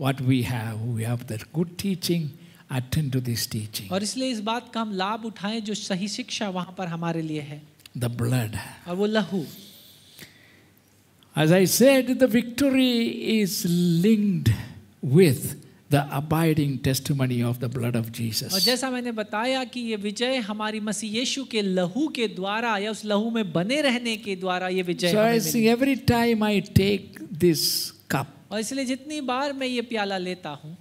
what we have that good teaching, attend to this teaching. और इसलिए इस बात का हम लाभ उठाएं जो सही शिक्षा वहां पर हमारे लिए है, The blood. और वो लहू. As I said, the victory is linked with the abiding testimony of the blood of और Jesus. जैसा मैंने बताया कि ये विजय हमारी मसीह यीशु के लहू के द्वारा या उस लहू में बने रहने के द्वारा ये विजय So I हमें see milli. every time I take this cup, और इसलिए जितनी बार मैं ये प्याला लेता हूँ,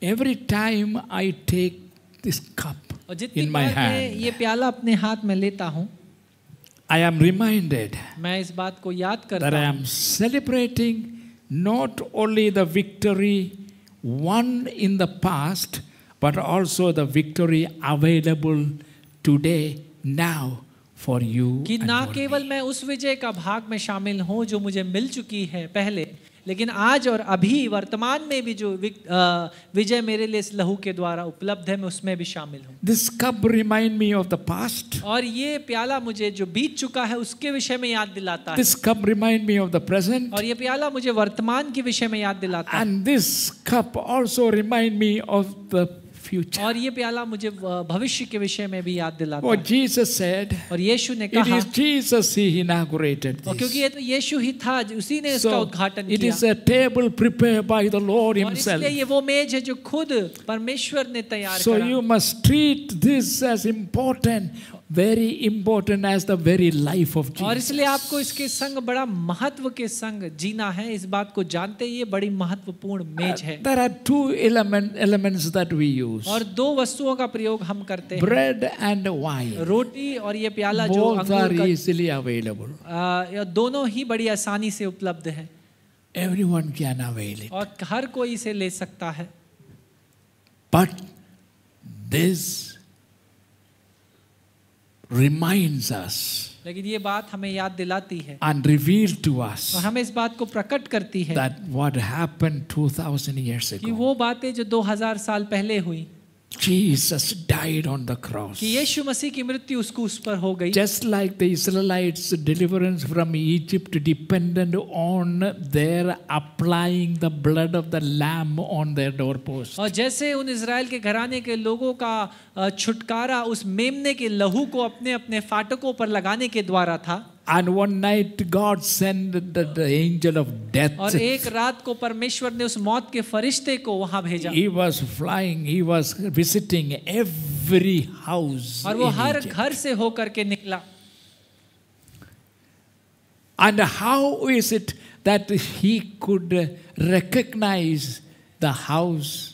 every time I take this cup और जितनी in my बार मैं hand, ये प्याला अपने हाथ में लेता हूँ, I am reminded मैं इस बात को याद करता that I हूँ am celebrating not only the victory won in the past, but also the victory available today, now for you कि and ना for केवल me. मैं उस विजय का भाग में शामिल हूँ जो मुझे मिल चुकी है पहले, लेकिन आज और अभी वर्तमान में भी जो विजय मेरे लिए इस लहू के द्वारा उपलब्ध है, मैं उसमें भी शामिल हूँ. This cup remind me of the past. और ये प्याला मुझे जो बीत चुका है उसके विषय में याद दिलाता है, This cup remind me of the present. और ये प्याला मुझे वर्तमान के विषय में याद दिलाता है, And this cup also remind me of the future. और ये प्याला मुझे भविष्य के विषय में भी याद दिलाता What है. Jesus said, और यीशु ने it कहा, is Jesus he inaugurated और क्योंकि this. ये तो यीशु ही था, उसी ने इसका So उद्घाटन it किया. is a table prepared by the Lord और himself. इसलिए ये वो मेज है जो खुद परमेश्वर ने तैयार So करा. you must treat this as important, very important as the very life of और Jesus. इसलिए आपको इसके संग बड़ा महत्व के संग जीना है. इस बात को जानते ये बड़ी महत्वपूर्ण मेज है. There are two elements that we use. और दो वस्तुओं का प्रयोग हम करते हैं, Bread and wine. रोटी और ये प्याला जो Both are अंगूर easily available. का दोनों ही बड़ी आसानी से उपलब्ध है Everyone can avail it. और हर कोई इसे ले सकता है. But this reminds us लेकिन ये बात हमें याद दिलाती है and revealed to और us हमें इस बात को प्रकट करती है that what happened 2000 years कि ago. वो बातें जो 2000 साल पहले हुई, Jesus died on the cross. कि यीशु मसीह की मृत्यु उस पर हो गई. Just like the Israelites' deliverance from Egypt depended on their applying the blood of the lamb on their doorpost. और जैसे उन इज़राइल के घराने के लोगों का छुटकारा उस मेमने के लहू को अपने अपने फाटकों पर लगाने के द्वारा था. And one night God sent the angel of death. और एक रात को परमेश्वर ने उस मौत के फरिश्ते को वहां भेजा. He was flying, he was visiting every house. और वो in हर Egypt. घर से होकर के निकला. And how is it that he could recognize the house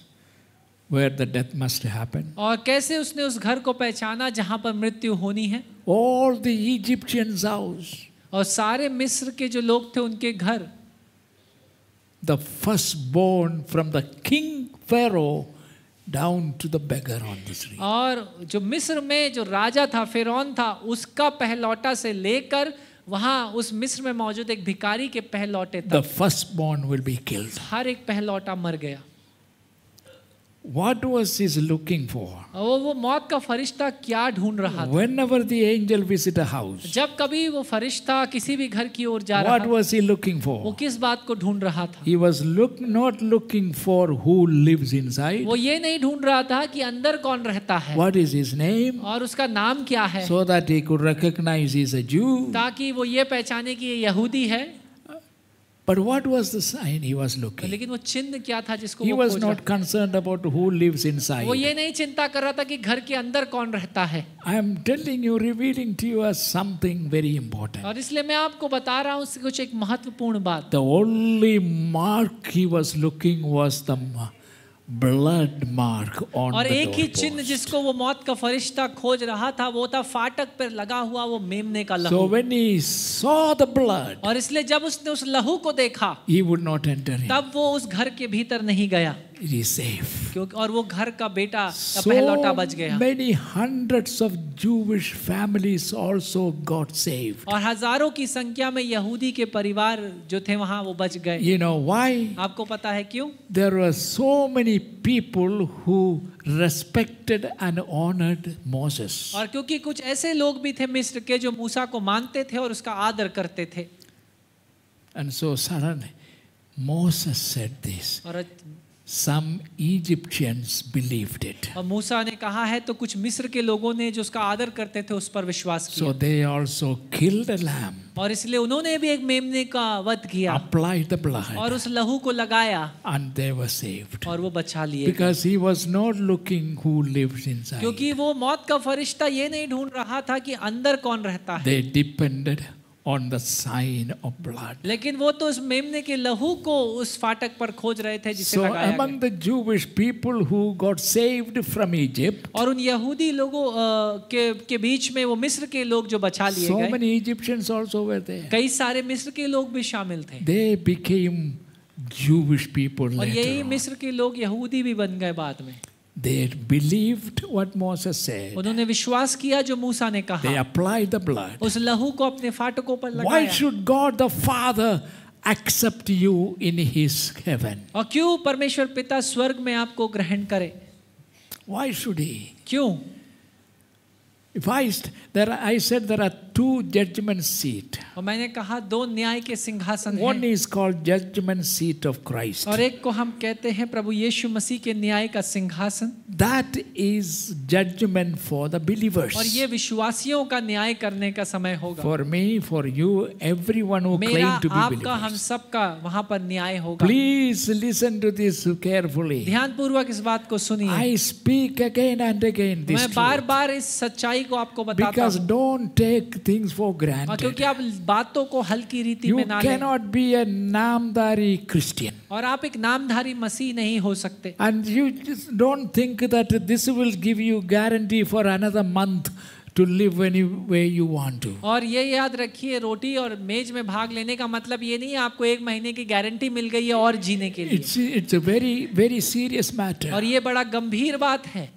where the death must happen? और कैसे उसने उस घर को पहचाना जहां पर मृत्यु होनी है. All the Egyptians' house, और सारे मिस्र के जो लोग थे उनके घर, the firstborn from the king Pharaoh down to the beggar on the street. और जो मिस्र में जो राजा था, फिरौन था, उसका पहलौटा से लेकर वहां उस मिस्र में मौजूद एक भिखारी के पहलौटे The तक firstborn will be killed. हर एक पहलौटा मर गया. What was he looking for? और वो मौत का फरिश्ता क्या ढूंढ रहा था? Whenever the angel visit a house, जब कभी वो फरिश्ता किसी भी घर की ओर जा what रहा था, was he looking वो for? किस बात को ढूंढ रहा था? He was not looking for who lives inside. वो ये नहीं ढूंढ रहा था कि अंदर कौन रहता है What is his name? और उसका नाम क्या है, So that he could recognize he's a Jew. ताकि वो ये पहचाने कि ये यहूदी है. But what was the sign he was looking? लेकिन वो चिन्ह क्या था जिसको He वो was खोज not रहा concerned about who lives था? inside. वो ये नहीं चिंता कर रहा था कि घर के अंदर कौन रहता है. I am telling you, revealing to you as something very important. और इसलिए मैं आपको बता रहा हूँ उससे कुछ एक महत्वपूर्ण बात. The only mark he was looking was the blood mark on और the एक ही चिन्ह doorpost. जिसको वो मौत का फरिश्ता खोज रहा था वो था फाटक पर लगा हुआ वो मेमने का So लहू. when he saw the blood, और इसलिए जब उसने उस लहू को देखा he would not enter in. तब वो उस घर के भीतर नहीं गया. it is safe. क्योंकि और वो घर का बेटा का So पहलौठा बच गया। many hundreds of Jewish families also got saved. और हजारों की संख्या में यहूदी के परिवार जो थे वहां वो बच गए। You know why? आपको पता है क्यों? There were so many people who respected and honored Moses. और क्योंकि कुछ ऐसे लोग भी थे मिस्र के जो मूसा को मानते थे और उसका आदर करते थे। And so suddenly Moses said this. और Some Egyptians believed it. और मूसा ने कहा है तो कुछ मिस्र के लोगों ने जो उसका आदर करते थे उस पर विश्वास किया। So they also killed a lamb, और इसलिए उन्होंने भी एक मेमने का वध किया applied the blood, और उस लहू को लगाया and they were saved. और वो बचा लिए गए। Because he was not looking who lives inside. क्योंकि वो मौत का फरिश्ता ये नहीं ढूंढ रहा था कि अंदर कौन रहता है, They depended on the sign of blood. लेकिन वो तो उस मेमने के लहू को उस फाटक पर खोज रहे थे जिसे So लगाया among गया। the Jewish people who got saved from Egypt, और उन यहूदी लोगों के बीच में वो मिस्र के लोग जो बचा लिए so गए, many Egyptians also were there. कई सारे मिस्र के लोग भी शामिल थे। They became Jewish people और यही later on. मिस्र के लोग यहूदी भी बन गए बाद में। They believed what Moses said. उन्होंने विश्वास किया जो मूसा ने They कहा, applied the blood. उस लहू को अपने फाटकों पर Why लगाया। should God the Father accept you in His heaven? और क्यों परमेश्वर पिता स्वर्ग में आपको ग्रहण करे? Why should He? क्यों? If I said there are two judgment seats. और मैंने कहा दो न्याय के सिंहासन One हैं, is called judgment seat of Christ. और एक को हम कहते हैं प्रभु यीशु मसीह के न्याय का सिंहासन। That is judgment for the believers. और ये विश्वासियों का न्याय करने का समय होगा। For me, for you, everyone who मेरा claim to be आपका हम believers. सबका वहां पर न्याय होगा। Please listen to this carefully. ध्यान पूर्वक इस बात को सुनिए। I speak again and again this मैं बार truth. बार इस सच्चाई को आपको बताता Because हूँ, don't take things for और granted. क्योंकि आप बातों को हल्की रीति You में ना लें, cannot be a namdari Christian. और आप एक नामधारी मसीह नहीं हो सकते। And you just don't think that this will give you guarantee for another month to live any way you want to. और ये याद रखिए, रोटी और मेज में भाग लेने का मतलब ये नहीं है आपको एक महीने की गारंटी मिल गई है और जीने के लिए। It's a very, very serious matter. और ये बड़ा गंभीर बात है।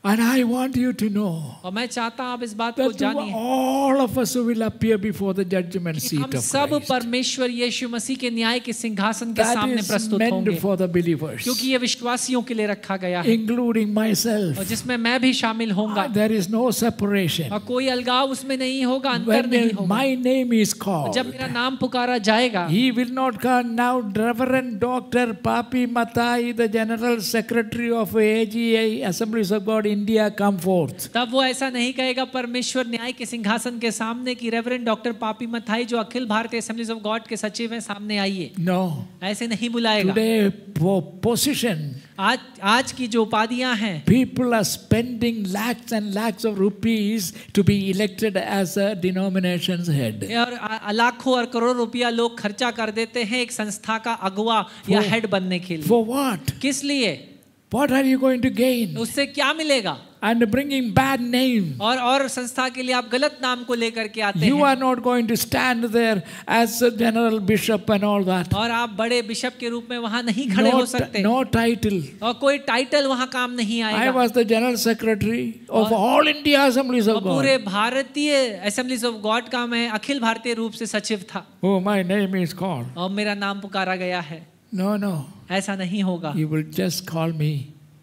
And I want you to know और मैं चाहता हूँ आप इस बात को that जानिए all of us will appear before the judgment कि seat हम of सब Christ. परमेश्वर यीशु मसीह के न्याय के सिंहासन के That सामने is प्रस्तुत होंगे, meant for the believers, क्योंकि ये विश्वासियों के लिए रखा गया है, including myself. और जिसमें मैं भी शामिल होऊंगा। There is no separation. और कोई अलगाव उसमें नहीं होगा, अंतर नहीं When होगा। my name is called, जब मेरा नाम पुकारा जाएगा, he will not come now. Reverend Dr. Papi Matai, the General Secretary of AGA Assemblies of God India, come forth. तब वो ऐसा नहीं कहेगा परमेश्वर न्याय के सिंहासन के सामने कि रेवरेंड डॉक्टर पापी मथाई जो Akhil Bharatiya assemblies of God के सचिव हैं सामने आइए। No. ऐसे नहीं बुलाएगा। Today, for position, आज की जो उपाधियां हैं, people are spending lakhs and lakhs of rupees to be elected as a denomination's head. और लाखों और करोड़ों रुपया लोग खर्चा कर देते हैं एक संस्था का अगुवा या हेड बनने के लिए। For what? किस लिए? What are you going to gain? उससे क्या मिलेगा? And bringing bad name. और संस्था के लिए आप गलत नाम को लेकर के आते You हैं, are not going to stand there as a general bishop and all that. और आप बड़े बिशप के रूप में वहां नहीं खड़े हो सकते, No title. और कोई टाइटल वहां काम नहीं I आएगा। was the general secretary of all India Assemblies और of पूरे God. भारतीय असेंबलीज ऑफ गॉड का मैं अखिल भारतीय रूप से सचिव था, Oh, my name is called. और मेरा नाम पुकारा गया है। No, no. ऐसा नहीं होगा, You will just call me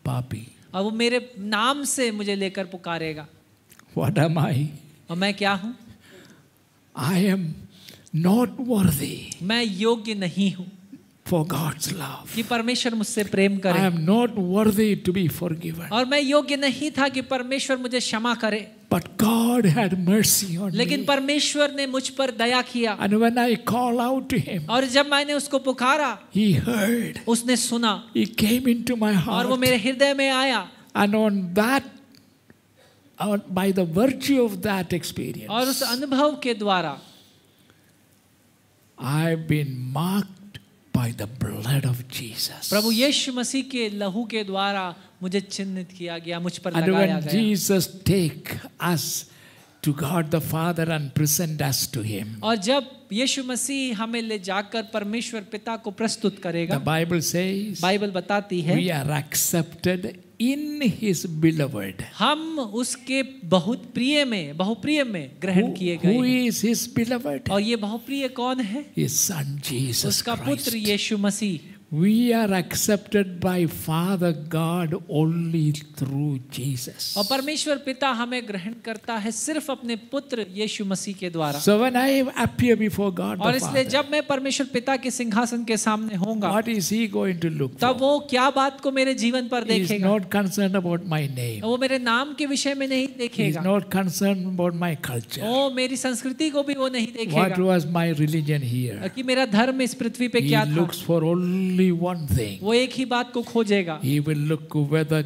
Papi. और वो मेरे नाम से मुझे लेकर पुकारेगा। What am I? और मैं क्या हूँ? I am not worthy मैं योग्य नहीं हूँ for God's love. कि परमेश्वर मुझसे प्रेम I करे, am not worthy to be forgiven. और मैं योग्य नहीं था कि परमेश्वर मुझे क्षमा करे, But God had mercy on लेकिन me. परमेश्वर ने मुझ पर दया किया, And when I called out to Him, और जब मैंने उसको पुकारा He heard. उसने सुना, He came into my और वो heart. मेरे हृदय में आया। And on that, by the virtue of that experience, और उस अनुभव के द्वारा I've been marked by the blood of Jesus. प्रभु यीशु मसीह के लहू के द्वारा मुझे चिन्हित किया गया, मुझ पर And लगाया when गया। Jesus take us to God the Father and present us to Him. और जब यीशु मसीह हमें ले जाकर परमेश्वर पिता को प्रस्तुत The करेगा, Bible says बाइबल बताती है we are accepted in His beloved. हम उसके बहुत बहुप्रिय में ग्रहण किए गए Who हैं। is His beloved? और ये बहुप्रिय कौन है? His Son Jesus उसका पुत्र Christ. Yeshu Masih. We are accepted by Father God only through Jesus. और परमेश्वर पिता हमें ग्रहण करता है सिर्फ अपने पुत्र यीशु मसीह के द्वारा। So when I appear before God और the इसलिए Father, जब मैं परमेश्वर पिता के सिंहासन के सामने होऊंगा, what is He going to look तब for? वो क्या बात को मेरे जीवन पर He is देखेगा? not concerned about my name. वो मेरे नाम के विषय में नहीं He is देखेगा, not concerned about my culture. वो मेरी संस्कृति को भी वो नहीं What देखेगा was my religion here? कि मेरा धर्म इस पृथ्वी पे He क्या था। looks for only one thing. वो एक ही बात को खोजेगा He will look whether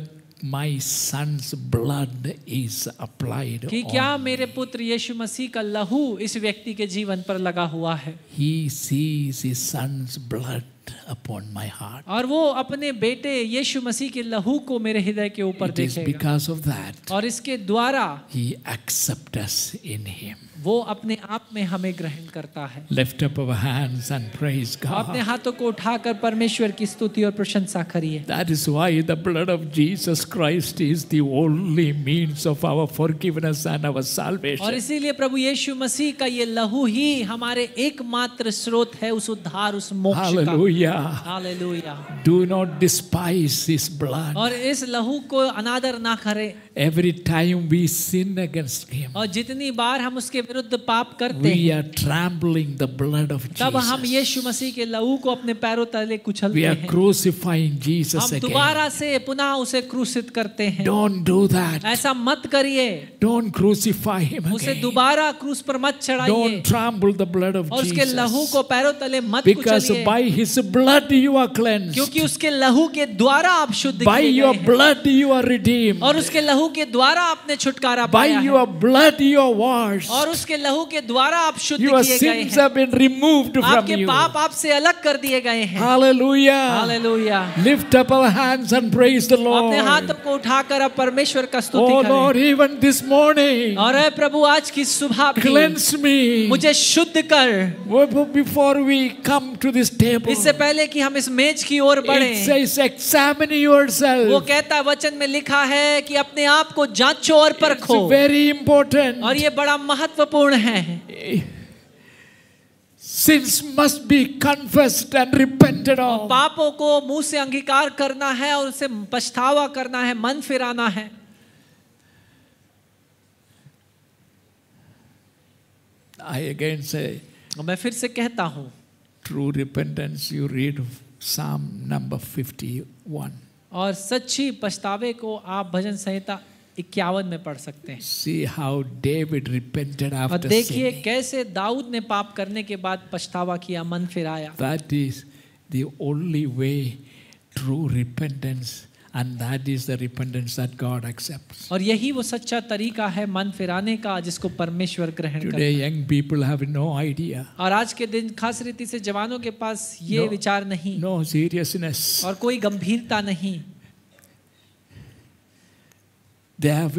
my son's blood is applied कि क्या on मेरे me. पुत्र यीशु मसीह का लहू इस व्यक्ति के जीवन पर लगा हुआ है। He sees His son's blood upon my heart. और वो अपने बेटे यीशु मसीह के लहू को मेरे हृदय के ऊपर It is देखेगा because of that और इसके द्वारा He accepts us in Him. वो अपने आप में हमें ग्रहण करता है। Lift up our hands and praise अपने God. हाथों को उठाकर परमेश्वर की स्तुति और प्रशंसा करिए। That is why the blood of Jesus Christ is the only means of our forgiveness and our और salvation. इसीलिए प्रभु यीशु मसीह का ये लहू ही हमारे एकमात्र स्रोत है उस उद्धार, उस मोक्ष का। Hallelujah. Hallelujah. Do not despise His blood. और इस लहू को अनादर ना करें। Every time we sin against Him, और जितनी बार हम उसके विरुद्ध पाप करते we हैं, are trampling the blood of तब हम Jesus. यीशु मसीह के लहू को अपने पैरों तले कुचलते We are हैं। crucifying Jesus हम again. दोबारा से पुनः उसे क्रूसित करते हैं। Don't do that. ऐसा मत करिए। Don't crucify Him उसे again. दोबारा क्रूस पर मत चढ़ाइए Don't trample the blood of और उसके लहू Jesus. को पैरों तले मत Because कुचलिए, by His blood you are cleansed. क्योंकि उसके लहू के द्वारा आप शुद्ध By किए your गए हैं blood you are redeemed. और उसके लहू के द्वारा आपने छुटकारा By पाया है your blood you are washed. और उसके लहू के द्वारा आप शुद्ध Your किए गए sins हैं। have been removed from आपके you. पाप आपसे अलग कर दिए गए हैं। Hallelujah. Hallelujah. Lift up our hands and praise the अपने Lord. हाथों को उठाकर अब परमेश्वर का स्तुति Oh करें। Lord, even this morning, और ऐ प्रभु आज की सुबह भी cleanse me. मुझे शुद्ध कर। Before we come to this table, इससे पहले कि हम इस मेज की ओर it बढ़ें, says examine वो yourself. कहता है वचन में लिखा है कि अपने आप को जांचो और परखो। It's very important. और ये बड़ा महत्वपूर्ण है। Sins must be confessed and repented of. पापों को मुंह से अंगीकार करना है और उसे पछतावा करना है, मन फिराना है। I again say, और मैं फिर से कहता हूँ, true repentance, you read Psalm number 51. और सच्ची पछतावे को आप भजन संहिता 51 में पढ़ सकते हैं। See how David repented और after देखिए sinning. कैसे दाऊद ने पाप करने के बाद पछतावा किया, मन फिराया। That is the only way, true repentance, and that is the repentance that God accepts. और यही वो सच्चा तरीका है मन फिराने का जिसको परमेश्वर ग्रहण करता Today है। young people have no idea, और आज के दिन खास रीति से जवानों के पास ये No. विचार नहीं no seriousness. और कोई गंभीरता नहीं। They have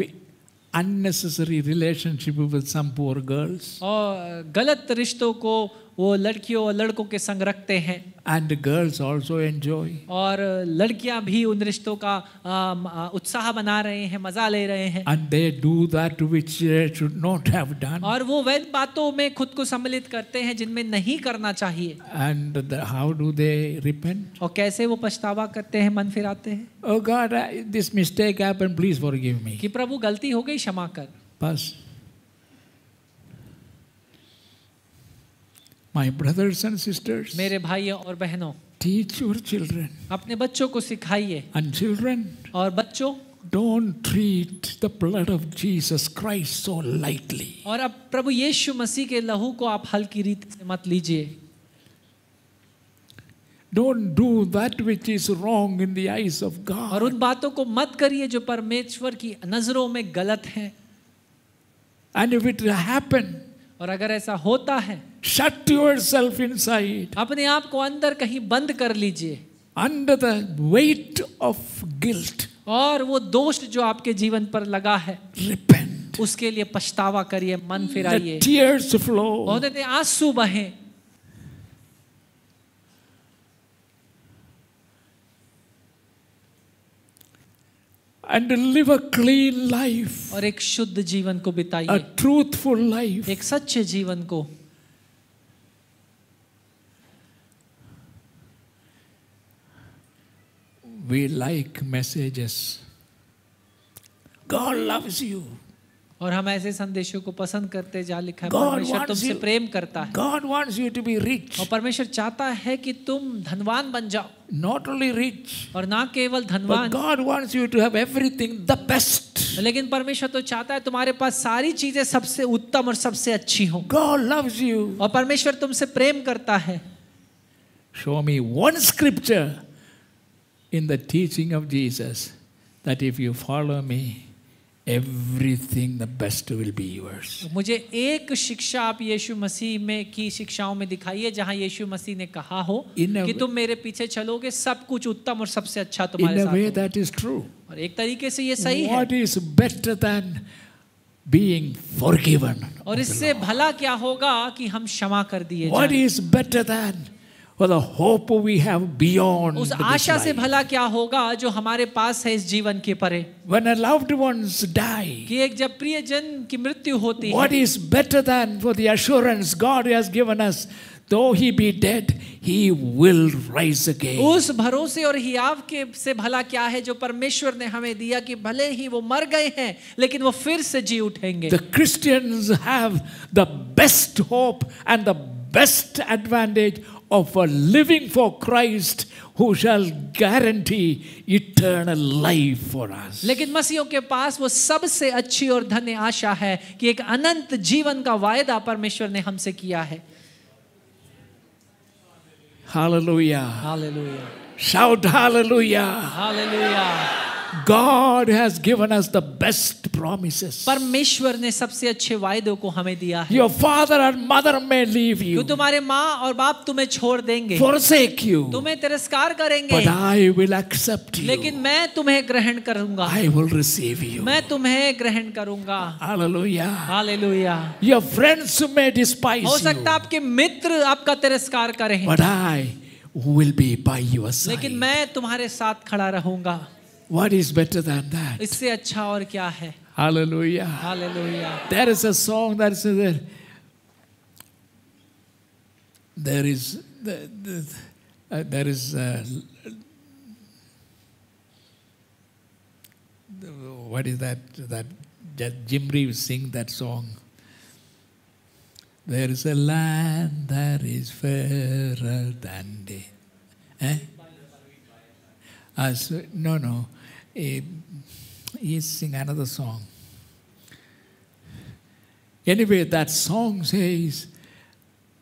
unnecessary relationship with some poor girls, और गलत रिश्तों को वो लड़कियों और लड़कों के संग रखते हैं and the girls also enjoy. और लड़कियां भी उन रिश्तों का उत्साह बना रहे हैं, मजा ले रहे हैं And they do that which they should not have done. और वो वैन बातों में खुद को सम्मिलित करते हैं जिनमें नहीं करना चाहिए। And how do they repent? और कैसे वो पछतावा करते हैं, मन फिराते हैं Oh God, this mistake happened, please forgive me. कि प्रभु गलती हो गई, क्षमा कर। बस. My brothers and sisters, मेरे भाइयों और बहनों, teach your children. अपने बच्चों को सिखाइए And children, और बच्चों don't treat the blood of Jesus Christ so lightly. और अब प्रभु यीशु मसीह के लहू को आप हल्की रीति से मत लीजिए। Don't do that which is wrong in the eyes of और God. उन बातों को मत करिए जो परमेश्वर की नजरों में गलत हैं। And if it happen, और अगर ऐसा होता है, shut yourself inside अपने आप को अंदर कहीं बंद कर लीजिए under the weight of guilt. और वो दोष जो आपके जीवन पर लगा है, Repent. उसके लिए पछतावा करिए, मन Let फिराइए, tears flow. होने दें आंसू बहें, And live a clean life, और एक शुद्ध जीवन को a बिताइए, truthful life. एक सच्चे जीवन को। We like messages. God loves you. और हम ऐसे संदेशों को पसंद करते हैं जहाँ लिखा है God परमेश्वर wants तुमसे you. प्रेम करता है, God wants you to be rich. और परमेश्वर चाहता है कि तुम धनवान बन जाओ, Not only rich, और ना केवल but धनवान, God wants you to have everything the best. लेकिन परमेश्वर तो चाहता है तुम्हारे पास सारी चीजें सबसे उत्तम और सबसे अच्छी हो, God loves you. और परमेश्वर तुमसे प्रेम करता है। Show me one scripture in the teaching of Jesus that if you follow me, everything the best will be yours. मुझे एक शिक्षा आप यीशु मसीह में की शिक्षाओं में दिखाइए जहां यीशु मसीह ने कहा हो कि तुम मेरे पीछे चलोगे, सब कुछ उत्तम और सबसे अच्छा In तुम्हारे a साथ way होगा। that is true. और एक तरीके से ये सही है। What is better than being forgiven? और इससे भला क्या होगा कि हम क्षमा कर दिए What जाएं। is better than for the hope we have beyond उस this आशा से life? भला क्या होगा जो हमारे पास है इस जीवन के परे, When our loved ones die, कि एक जब प्रियजन की मृत्यु होती what है, is better than for the assurance God has given us, though he be dead, he will rise again. उस भरोसे और हियाव के से भला क्या है जो परमेश्वर ने हमें दिया कि भले ही वो मर गए हैं लेकिन वो फिर से जी उठेंगे। The Christians have the best hope and the best advantage of living for Christ, who shall guarantee eternal life for us. लेकिन मसीहों के पास वो सबसे अच्छी और धन्य आशा है कि एक अनंत जीवन का वायदा परमेश्वर ने हमसे किया है। Hallelujah. Hallelujah, Shout hallelujah. Hallelujah. God has given us the best promises. परमेश्वर ने सबसे अच्छे वायदों को हमें दिया है। Your father and mother may leave कि you, तुम्हारे माँ और बाप तुम्हें छोड़ देंगे, forsake you, तुम्हें तिरस्कार करेंगे, but I will accept you. लेकिन मैं तुम्हें ग्रहण करूंगा, I will receive you. मैं तुम्हें ग्रहण करूंगा। Hallelujah. Hallelujah. Your friends may despise हो you, सकता है आपके मित्र आपका तिरस्कार करें, but I will be by your लेकिन side. मैं तुम्हारे साथ खड़ा रहूंगा। What is better than that? इससे अच्छा और क्या है। Hallelujah. Hallelujah. There is a song that says that there is what is that Jim Reeves sing that song. There is a land that is fairer than day. No. He sing another song. Anyway, that song says,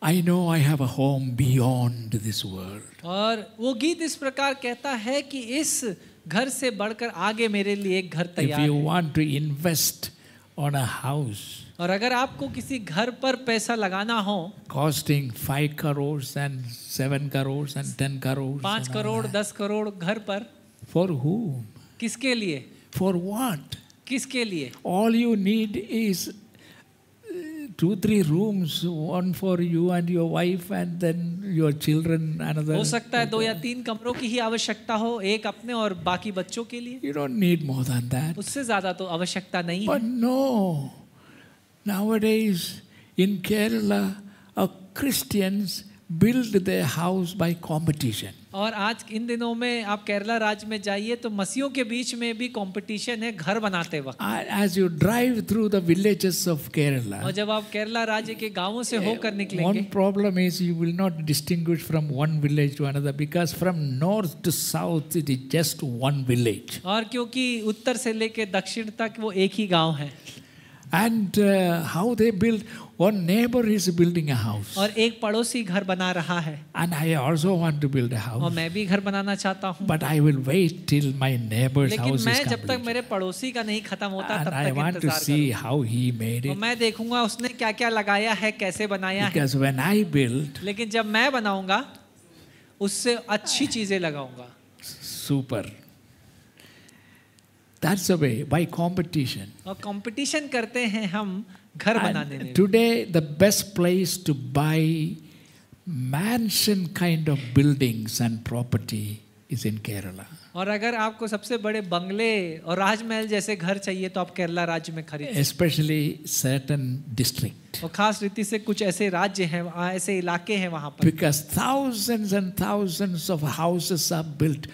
I know I have a home beyond this world. और वो गीत इस प्रकार कहता है कि इस घर से बढ़कर आगे मेरे लिए एक घर If तैयार you है। want to invest on a house और अगर आपको किसी घर पर पैसा लगाना हो, costing 5 crores and 7 crores and 10 crores, 5 and all crore that, 10 crore घर पर, for whom? किसके लिए? For what? किसके लिए? All you need is 2-3 rooms, one for you and your wife and then your children, another. हो सकता है 2 या 3 कमरों की ही आवश्यकता हो, एक अपने और बाकी बच्चों के लिए। You don't need more than that. उससे ज्यादा तो आवश्यकता नहीं But है। no, nowadays in Kerala, Christians build their house by competition. और आज इन दिनों में आप केरला राज्य में जाइए तो मसीहों के बीच में भी कंपटीशन है घर बनाते वक्त। As you drive through the villages of और Kerala, जब आप केरला राज्य के गांवों से होकर निकलेंगे, one problem is you will not distinguish from one village to another because from north to south it is just one village. और क्योंकि उत्तर से लेकर दक्षिण तक वो एक ही गांव है। And how they build, one neighbor is building a house. और एक पड़ोसी घर बना रहा है। And I also want to build a और house. मैं भी घर बनाना चाहता हूँ। But I will wait till my neighbor's लेकिन house is मैं जब तक complete. मेरे पड़ोसी का नहीं खत्म होता And तब I तक want to इंतजार see करूँगा। how he made और it. मैं देखूंगा उसने क्या क्या लगाया है, कैसे बनाया है। Because when I build, लेकिन जब मैं बनाऊंगा उससे अच्छी चीजें लगाऊंगा। super. That's the way, by competition. और कंपटीशन करते हैं हम घर बनाने And में। today, the best place to buy mansion kind of buildings and property is in Kerala. और अगर आपको सबसे बड़े बंगले और राजमहल जैसे घर चाहिए तो आप केरला राज्य में खरीद, Especially certain district. और खास रीति से कुछ ऐसे राज्य हैं, ऐसे इलाके हैं वहाँ पर, Because thousands and thousands of houses are built,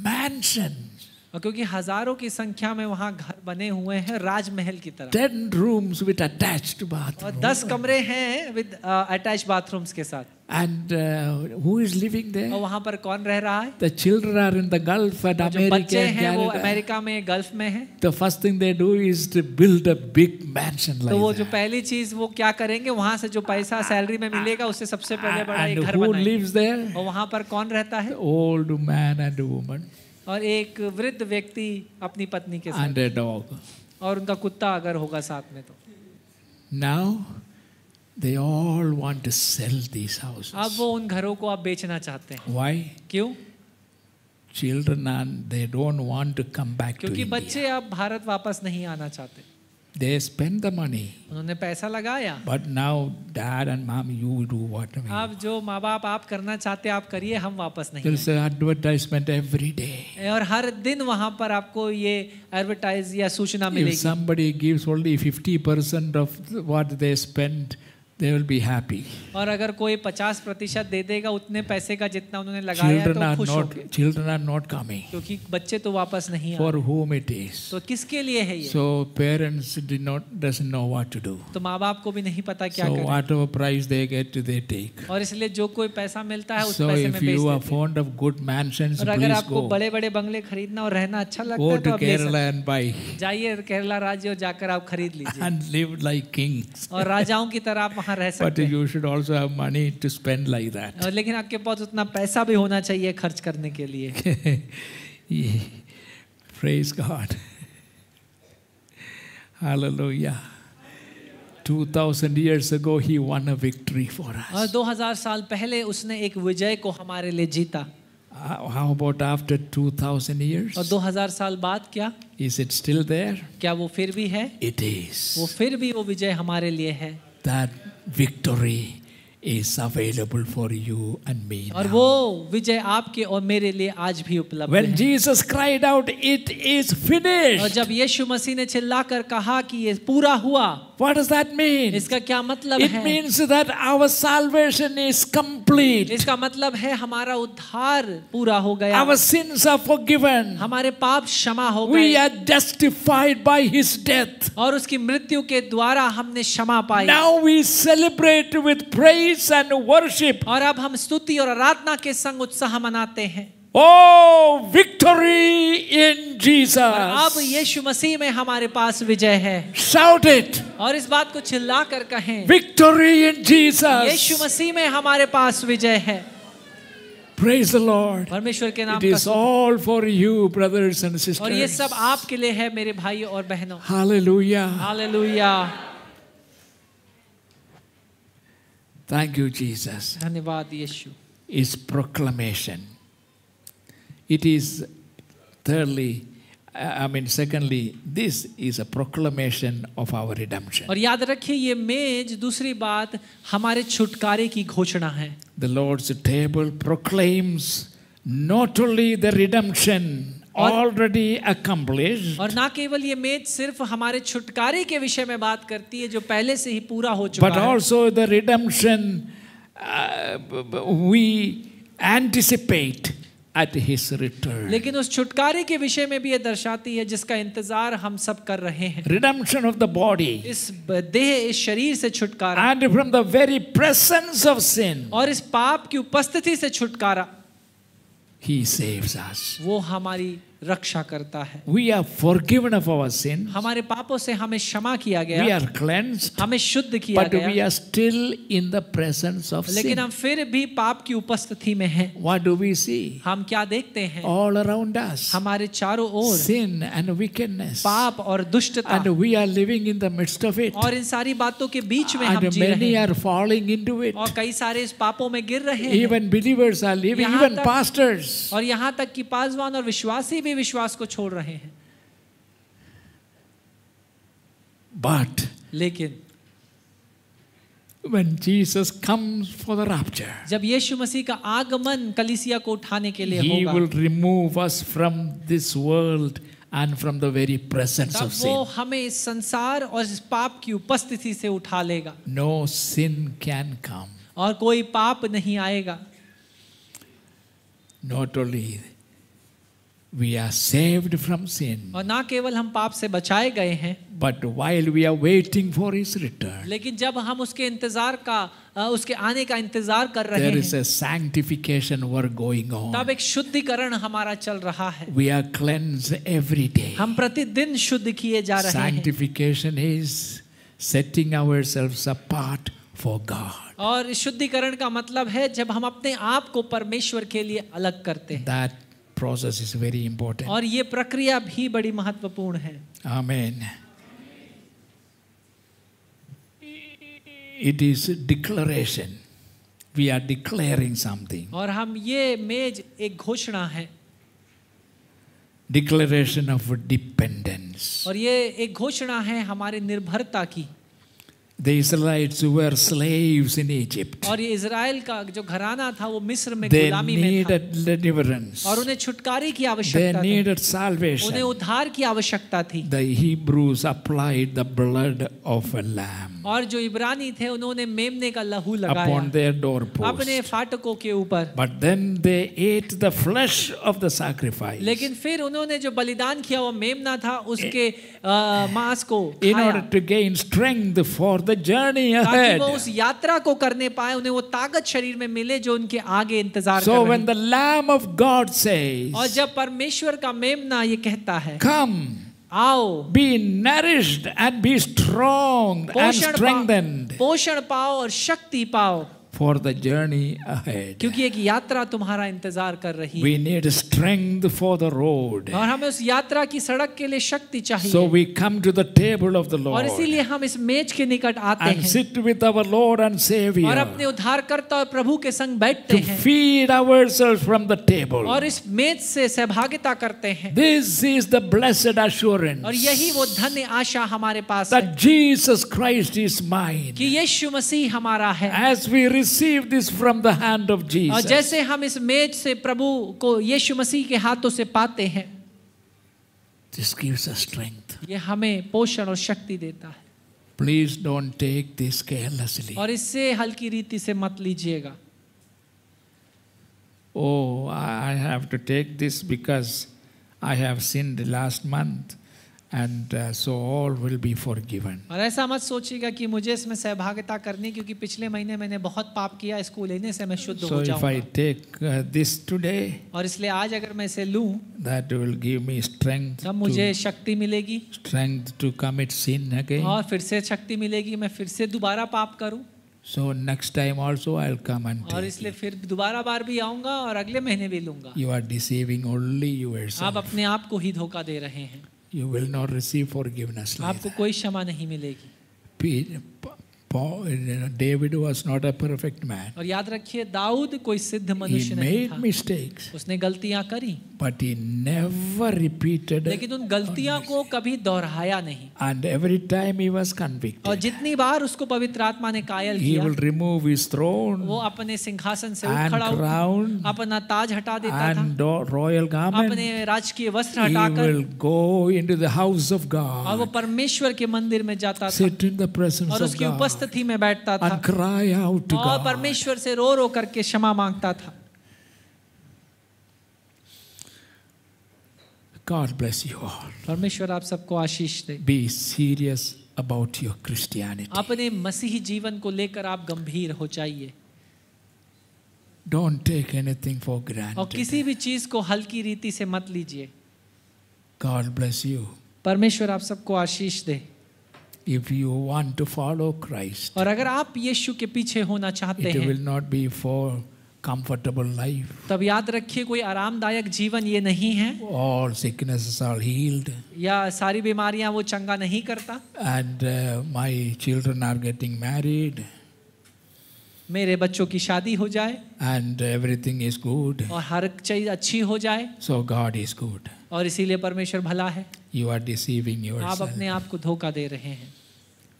mansions. और क्योंकि हजारों की संख्या में वहाँ घर बने हुए हैं राजमहल की तरह, 10 rooms with attached और bathroom. 10 कमरे हैं विद अटैच बाथरूम्स के साथ। And who is living और there? वहाँ पर कौन रह रहा है? The children are in the Gulf and जो बच्चे America and हैं वो Canada. अमेरिका में, गल्फ में हैं। The first thing they do is to build a big mansion तो वो like जो that. पहली चीज वो क्या करेंगे, वहां से जो पैसा सैलरी में मिलेगा उससे सबसे पहले बड़ा And एक घर who बनाएंगे। lives there? और वहां पर कौन रहता है? The old man and woman और एक वृद्ध व्यक्ति अपनी पत्नी के साथ, and a dog. और उनका कुत्ता अगर होगा साथ में तो। Now they all want to sell these houses. अब वो उन घरों को आप बेचना चाहते हैं। Why? क्यों? Children and they don't want to come back to क्योंकि India. बच्चे अब भारत वापस नहीं आना चाहते। They spend the money. उन्होंने पैसा लगाया। But now dad and mom, you do whatever. अब जो माँ बाप आप करना चाहते आप करिए, हम वापस नहीं There's आएंगे। an advertisement every day. और हर दिन वहां पर आपको ये एडवर्टाइज या सूचना If मिलेगी। somebody gives only 50% of what they spend, they will be happy. और अगर कोई 50% दे देगा उतने पैसे का जितना उन्होंने लगाया है तो खुश होंगे, Children are not coming. क्योंकि बच्चे तो वापस नहीं For आए। whom it is. तो किसके लिए है ये? So parents doesn't know what to do. तो माँ बाप को भी नहीं पता क्या So करें, whatever price they get, they take. और इसलिए जो कोई पैसा मिलता है उस So पैसे में if बेच you are देते हैं। fond of good mansions, और अगर please आपको go. बड़े बड़े बंगले खरीदना और रहना अच्छा लगता Go है तो to आप ले सकते Kerala and buy हैं। जाइए केरला राज्य और जाकर आप खरीद लीजिए, and live like kings. और राजाओं की तरह आप वहाँ रह But सकते हैं। you should also have money to spend like that. और लेकिन आपके पास उतना पैसा भी होना चाहिए खर्च करने के लिए। Yeah. Praise God. Hallelujah. 2000 years ago, He won a victory for और us. 2000 साल पहले उसने एक विजय को हमारे लिए जीता। How about after 2000 years? और 2000 साल बाद क्या? Is it still there? क्या वो फिर भी है? It is. वो फिर भी वो विजय हमारे लिए है। That victory is available for you and me और now. वो विजय आपके और मेरे लिए आज भी उपलब्ध When है। Jesus cried out, "It is और finished," जब यीशु मसीह ने चिल्लाकर कहा कि ये पूरा हुआ, what does that mean? इसका क्या मतलब It है? means that our salvation is complete. इसका मतलब है हमारा उद्धार पूरा हो गया, Our sins are forgiven. हमारे पाप क्षमा हो We गए, are justified by His death. और उसकी मृत्यु के द्वारा हमने क्षमा पाई। Now we celebrate with praise and worship. और अब हम स्तुति और आराधना के संग उत्साह मनाते हैं। Oh, victory in Jesus. और अब यीशु मसीह में हमारे पास विजय है। Shout it. और इस बात को चिल्ला कर कहें, Victory in Jesus. यीशु मसीह में हमारे पास विजय है। Praise the Lord. परमेश्वर के नाम It का is all for you, brothers and sisters. और ये सब आपके लिए है मेरे भाइयों और बहनों। Hallelujah. Hallelujah. Thank you, Jesus. धन्यवाद यीशु। Is proclamation. It is thirdly, secondly, this is a proclamation of our redemption. और याद रखिए ये मेज दूसरी बात हमारे छुटकारे की घोषणा है। The Lord's table proclaims not only the redemption already accomplished, और ना केवल ये मेज सिर्फ हमारे छुटकारे के विषय में बात करती है जो पहले से ही पूरा हो चुका but है, also the redemption we anticipate at His return. लेकिन उस छुटकारे के विषय में भी ये दर्शाती है जिसका इंतजार हम सब कर रहे हैं। Redemption of the body इस देह, इस शरीर से छुटकारा, and from the very presence of sin. और इस पाप की उपस्थिति से छुटकारा। He saves us. वो हमारी रक्षा करता है। We are forgiven of our sin. हमारे पापों से हमें क्षमा किया We गया, are cleansed. हमें शुद्ध किया But we गया, are still in the presence of लेकिन sin. हम फिर भी पाप की उपस्थिति में हैं। What do we see? हम क्या देखते हैं? All around us. हमारे चारों ओर Sin and wickedness. पाप और दुष्टता, And we are living in the midst of it. और इन सारी बातों के बीच में हम And जी रहे many हैं, are falling into it. और कई सारे इस पापों में गिर रहे हैं। Even believers are living, यहाँ even तक- pastors. और यहाँ तक कि पासवान और विश्वासी भी विश्वास को छोड़ रहे हैं। But लेकिन when Jesus comes for the rapture, जब यीशु मसीह का आगमन कलीसिया को उठाने के लिए He होगा, will remove us from this world and from the very presence तब of वो sin. हमें इस संसार और इस पाप की उपस्थिति से उठा लेगा No sin can come. और कोई पाप नहीं आएगा। Not only we are saved from sin, और ना केवल हम पाप से बचाए गए हैं, but while we are waiting for His return, लेकिन जब हम उसके इंतजार का उसके आने का इंतजार कर रहे there is हैं, a sanctification work going on. तब एक शुद्धिकरण हमारा चल रहा है। We are cleansed every day. हम प्रतिदिन शुद्ध किए जा रहे हैं Sanctification is setting ourselves apart for God. और इस शुद्धिकरण का मतलब है जब हम अपने आप को परमेश्वर के लिए अलग करते हैं। That process is very important. और ये प्रक्रिया भी बड़ी महत्वपूर्ण है। Amen. It is declaration. We are declaring something. और हम ये मेज एक घोषणा है Declaration of dependence. और ये एक घोषणा है हमारे निर्भरता की। The Israelites were slaves in Egypt. और ये इजराइल का जो घराना था वो मिस्र में They गुलामी में था needed deliverance. और उन्हें छुटकारे की They आवश्यकता थी, needed उन्हें salvation. उद्धार की आवश्यकता थी। The Hebrews applied the blood of a lamb और जो इब्रानी थे उन्होंने मेमने का लहू लगाया upon their doorpost. अपने फाटकों के ऊपर, But then they ate the flesh of the sacrifice. लेकिन फिर उन्होंने जो बलिदान किया वो मेमना था उसके मांस को In खाया order to gain strength for the journey ताकि ahead. वो उस यात्रा को करने पाए, उन्हें वो ताकत शरीर में मिले जो उनके आगे इंतजार So कर when रही। the Lamb of God says, और जब परमेश्वर का मेमना ये कहता है come, आओ be nourished and be strong and strengthened पोषण पाओ और शक्ति पाओ for the journey ahead. क्योंकि एक यात्रा तुम्हारा इंतजार कर रही है We need strength for the road. और हमें उस यात्रा की सड़क के लिए शक्ति चाहिए। So we come to the table of the और Lord इसीलिए हम इस मेज के निकट आते and हैं sit with our Lord and और Savior अपने उद्धारकर्ता और प्रभु के संग बैठते to हैं feed ourselves from the table. और इस मेज से सहभागिता करते हैं। This is the blessed assurance और यही वो धन्य आशा हमारे पास है that Jesus Christ is mine. कि यीशु मसीह हमारा है। As we receive this from the hand of और Jesus, जैसे हम इस मेज से प्रभु को यीशु मसीह के हाथों से पाते हैं, this gives us strength. ये हमें पोषण और शक्ति देता है। Please don't take this carelessly. और इससे हल्की रीति से मत लीजिएगा। Oh, I have to take this because I have sinned last month, and so all will be forgiven. और ऐसा मत सोचिएगा कि मुझे इसमें सहभागिता करनी क्योंकि पिछले महीने मैंने बहुत पाप किया, इसको लेने से मैं शुद्ध So हो if I जाऊंगा। take this today, और इसलिए आज अगर मैं इसे लूं that will give me strength तब मुझे शक्ति मिलेगी to commit sin again. और फिर से शक्ति मिलेगी मैं फिर से दोबारा पाप करूं। So next time also I'll come and और take इसलिए it. फिर दोबारा बार भी आऊंगा और अगले महीने भी लूंगा। You are deceiving only आप yourself. अपने आप को ही धोखा दे रहे हैं, You will not receive forgiveness आपको later. कोई क्षमा नहीं मिलेगी। David was not a perfect man. और याद रखिए दाऊद कोई सिद्ध He मनुष्य नहीं made था, mistakes, उसने गलतियां करी but he never repeated. लेकिन उन गलतियां को कभी दोहराया नहीं। And every time he was और convicted, जितनी बार उसको पवित्र आत्मा ने कायल he किया, will remove his throne वो अपने सिंहासन से उठ and खड़ा होकर crown अपना ताज हटा देता था, and royal garment. अपने राजकीय वस्त्र He हटाकर will go into the house of और वो God, परमेश्वर के मंदिर में जाता था sit in the presence और of उसकी God, उपस्थिति में बैठता था and cry out to और God. परमेश्वर से रो रो करके क्षमा मांगता था। God bless you all. परमेश्वर आप सबको आशीष दे। Be serious about your Christianity. अपने मसीही जीवन को लेकर आप गंभीर हो जाइए Don't take anything for और granted. किसी भी चीज को हल्की रीति से मत लीजिए। God bless you. परमेश्वर आप सबको आशीष दे। If you want to follow Christ, और अगर आप यीशु के पीछे होना चाहते it will हैं not be for comfortable life. तब याद रखिए कोई आरामदायक जीवन ये नहीं है All sicknesses are healed, या सारी बीमारियां वो चंगा नहीं करता। and my children are getting married, मेरे बच्चों की शादी हो जाए and everything is good. और हर चीज अच्छी हो जाए So God is good. और इसीलिए परमेश्वर भला है। You are deceiving आप yourself. अपने आप को धोखा दे रहे हैं।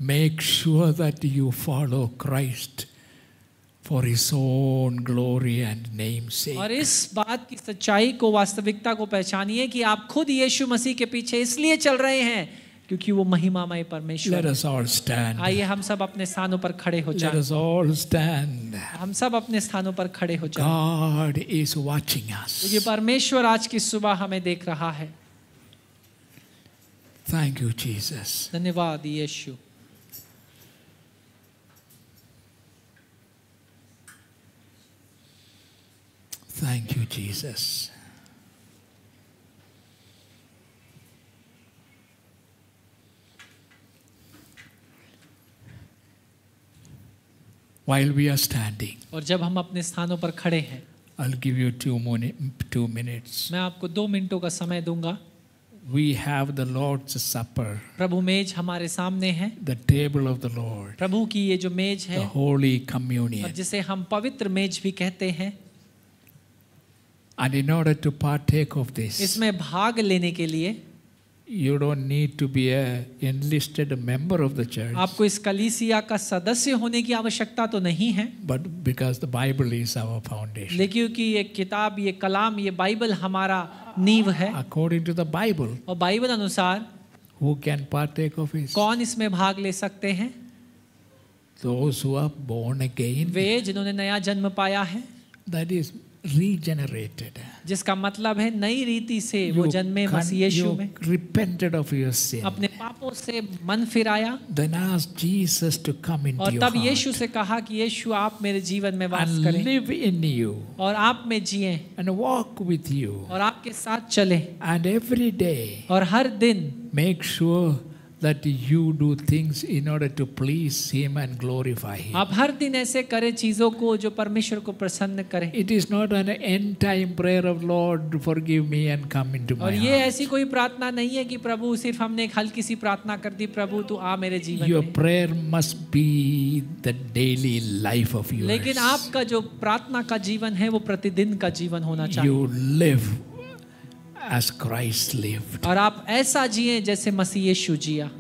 Make sure that you follow Christ for His own glory and name's sake. और इस बात की सच्चाई को, वास्तविकता को पहचानिए कि आप खुद यीशु मसीह के पीछे इसलिए चल रहे हैं क्योंकि वो महिमामय परमेश्वर Let है। us all stand. आइए हम सब अपने स्थानों पर खड़े हो Let जाएं। us all stand. हम सब अपने स्थानों पर खड़े हो जाएं। God is watching us. क्योंकि परमेश्वर आज की सुबह हमें देख रहा है। Thank you, Jesus. धन्यवाद यीशु। Thank you, Jesus. While we are standing, और जब हम अपने स्थानों पर खड़े हैं, I'll give you 2 minutes. मैं आपको 2 मिनटों का समय दूंगा। We have the Lord's Supper, प्रभु मेज हमारे सामने है। the table of the Lord, प्रभु की ये जो मेज the है Holy और Communion. जिसे हम पवित्र मेज भी कहते हैं, And in order to partake of this, इसमें भाग लेने के लिए you don't need to be a enlisted member of the church, आपको इस कलीसिया का सदस्य होने की आवश्यकता तो नहीं है, but because the Bible is our foundation. लेकिन क्योंकि ये किताब, ये कलाम, ये बाइबल हमारा नींव है। According to the Bible, और बाइबल अनुसार who can partake of it? कौन इसमें भाग ले सकते हैं? Those who are born again, वे जिन्होंने नया जन्म पाया है, that is regenerated. जिसका मतलब है नई रीति से वो जन्मे मसीह यीशु में, repented of your sin. अपने पापों से मन फिराया Then ask Jesus to come into और your तब heart यीशु से कहा कि यीशु आप मेरे जीवन में वास and करें live in you और आप में जिएं and walk with you. और आपके साथ चलें And every day और हर दिन make sure that you do things in order to please Him and glorify Him. आप हर दिन ऐसे करें चीजों को जो परमेश्वर को प्रसन्न करें। It is not an end time prayer of Lord forgive me and come into my और ये heart. ऐसी कोई प्रार्थना नहीं है कि प्रभु सिर्फ हमने एक हल्की सी प्रार्थना कर दी, प्रभु तू आ मेरे जीवन Your में। prayer must be the daily life of yours. लेकिन आपका जो प्रार्थना का जीवन है वो प्रतिदिन का जीवन होना चाहिए You live as Christ lived. और आप ऐसा जिए जैसे मसीह यीशु जिया।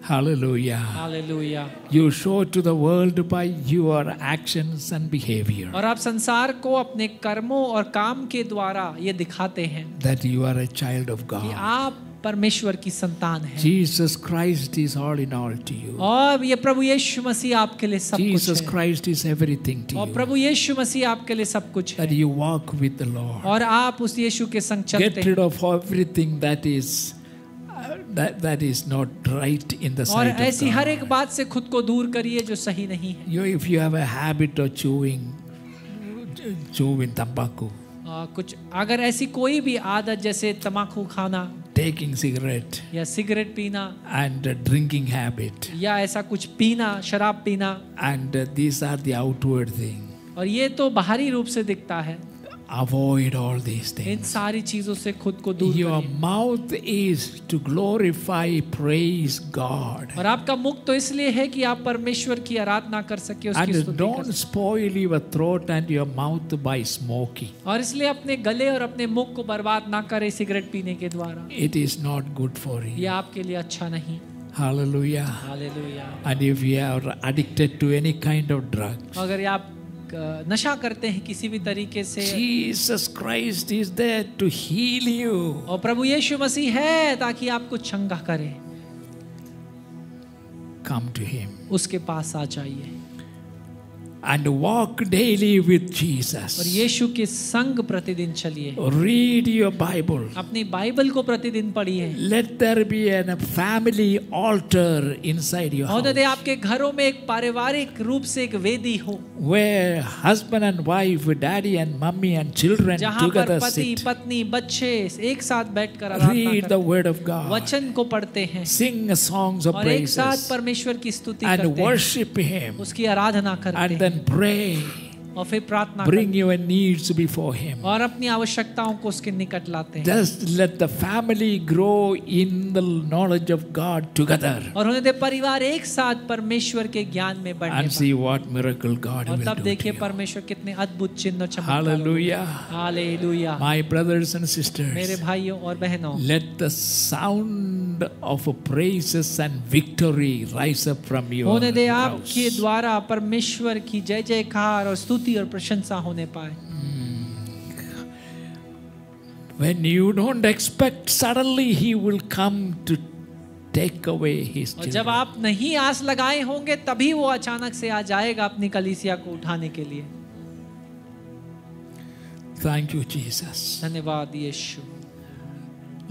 Hallelujah. Hallelujah. You show to the world by your actions and behavior और आप संसार को अपने कर्मों और काम के द्वारा ये दिखाते हैं that you are a child of कि God. आप परमेश्वर की संतान हैं। Jesus Christ is all in all to you. और ये प्रभु यीशु मसीह आपके लिए सब कुछ Jesus है। Christ is everything to और you. प्रभु यीशु मसीह आपके लिए सब कुछ है That you walk with the Lord. और आप उस यीशु के संग Get चलते rid हैं of everything that is that is not right in the और sight ऐसी of हर एक God. बात से खुद को दूर करिए जो सही नहीं है। If you have a habit of chewing tobacco, कुछ अगर ऐसी कोई भी आदत जैसे तम्बाकू खाना taking cigarette या सिगरेट पीना and drinking habit, या ऐसा कुछ पीना, शराब पीना, and these are the outward thing. और ये तो बाहरी रूप से दिखता है, Avoid all these in things. सारी चीजों से खुद को दूर Your करिए। mouth is to glorify, praise God. और आपका मुख तो इसलिए है कि आप परमेश्वर की आराधना कर सके, उसकी And स्तुति कर don't सके। spoil your throat and your mouth by smoking. और इसलिए अपने गले और अपने मुख को बर्बाद ना करें सिगरेट पीने के द्वारा, It is not good for ये you. आपके लिए अच्छा नहीं। Hallelujah. Hallelujah. And if you are addicted to any kind of drugs, अगर आप नशा करते हैं किसी भी तरीके से, Jesus Christ is there to heal you. और प्रभु यीशु मसीह है ताकि आपको चंगा करे, Come to Him उसके पास आ जाइए and walk daily with और Jesus. यीशु के संग प्रतिदिन चलिए। Read your Bible. अपनी बाइबल को प्रतिदिन पढ़िए। Let there be a family altar inside your और यदि house आपके घरों में एक पारिवारिक रूप से एक वेदी हो where husband and wife, daddy and mommy and children जहाँ पर together पति sit. पत्नी बच्चे एक साथ बैठकर आराधना Read the करते word of God. वचन को पढ़ते हैं Sing songs of और एक साथ praises परमेश्वर की स्तुति and करते हैं, worship Him. उसकी आराधना करते And हैं then pray. और फिर प्रार्थना Bring करते your needs before Him. हैं और अपनी आवश्यकताओं को उसके निकट लाते हैं Just let the family grow in the knowledge of God together और उन्हें दे परिवार एक साथ परमेश्वर के ज्ञान में बढ़ने and see what miracle God और will तब do to देखिए you. परमेश्वर कितने अद्भुत चिन्ह चमत्कार Hallelujah. Hallelujah. My brothers and मेरे sisters, भाइयों और बहनों, let the sound sound of praises and victory rise up from your होने दे house. आपके द्वारा परमेश्वर की जय जयकार और स्तुति और प्रशंसा होने पाए। When you don't expect, suddenly He will come to take away His और जब children. आप नहीं आस लगाए होंगे तभी वो अचानक से आ जाएगा अपनी कलीसिया को उठाने के लिए। Thank you, Jesus. धन्यवाद यीशु।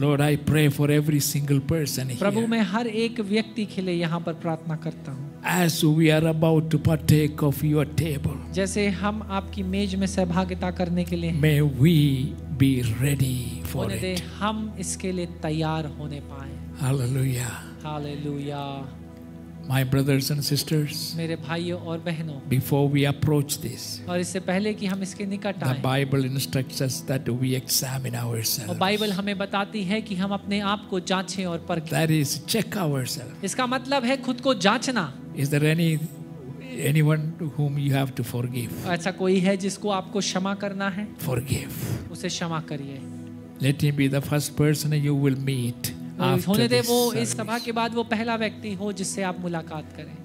Lord, I pray for every single person Prabhu here. मैं हर एक व्यक्ति के लिए यहाँ पर प्रार्थना करता हूँ। As we are about to partake of your table, जैसे हम आपकी मेज में सहभागिता करने के लिए हैं, may we be ready for होने दे it. हम इसके लिए तैयार होने पाए। Hallelujah. Hallelujah. My brothers and sisters, मेरे भाइयों और बहनों, before we approach this, और इससे पहले कि हम इसके निकट the आए, Bible instructs us that we examine और ourselves. बाइबल हमें बताती है कि हम अपने आप को जांचें और परखें। That is, check ourselves. इसका मतलब है खुद को जांचना। Is there anyone whom you have to forgive? ऐसा कोई है जिसको आपको क्षमा करना है, Forgive. उसे क्षमा करिए। Let him be the first person you will meet after होने दे this वो इस service. सभा के बाद वो पहला व्यक्ति हो जिससे आप मुलाकात करें।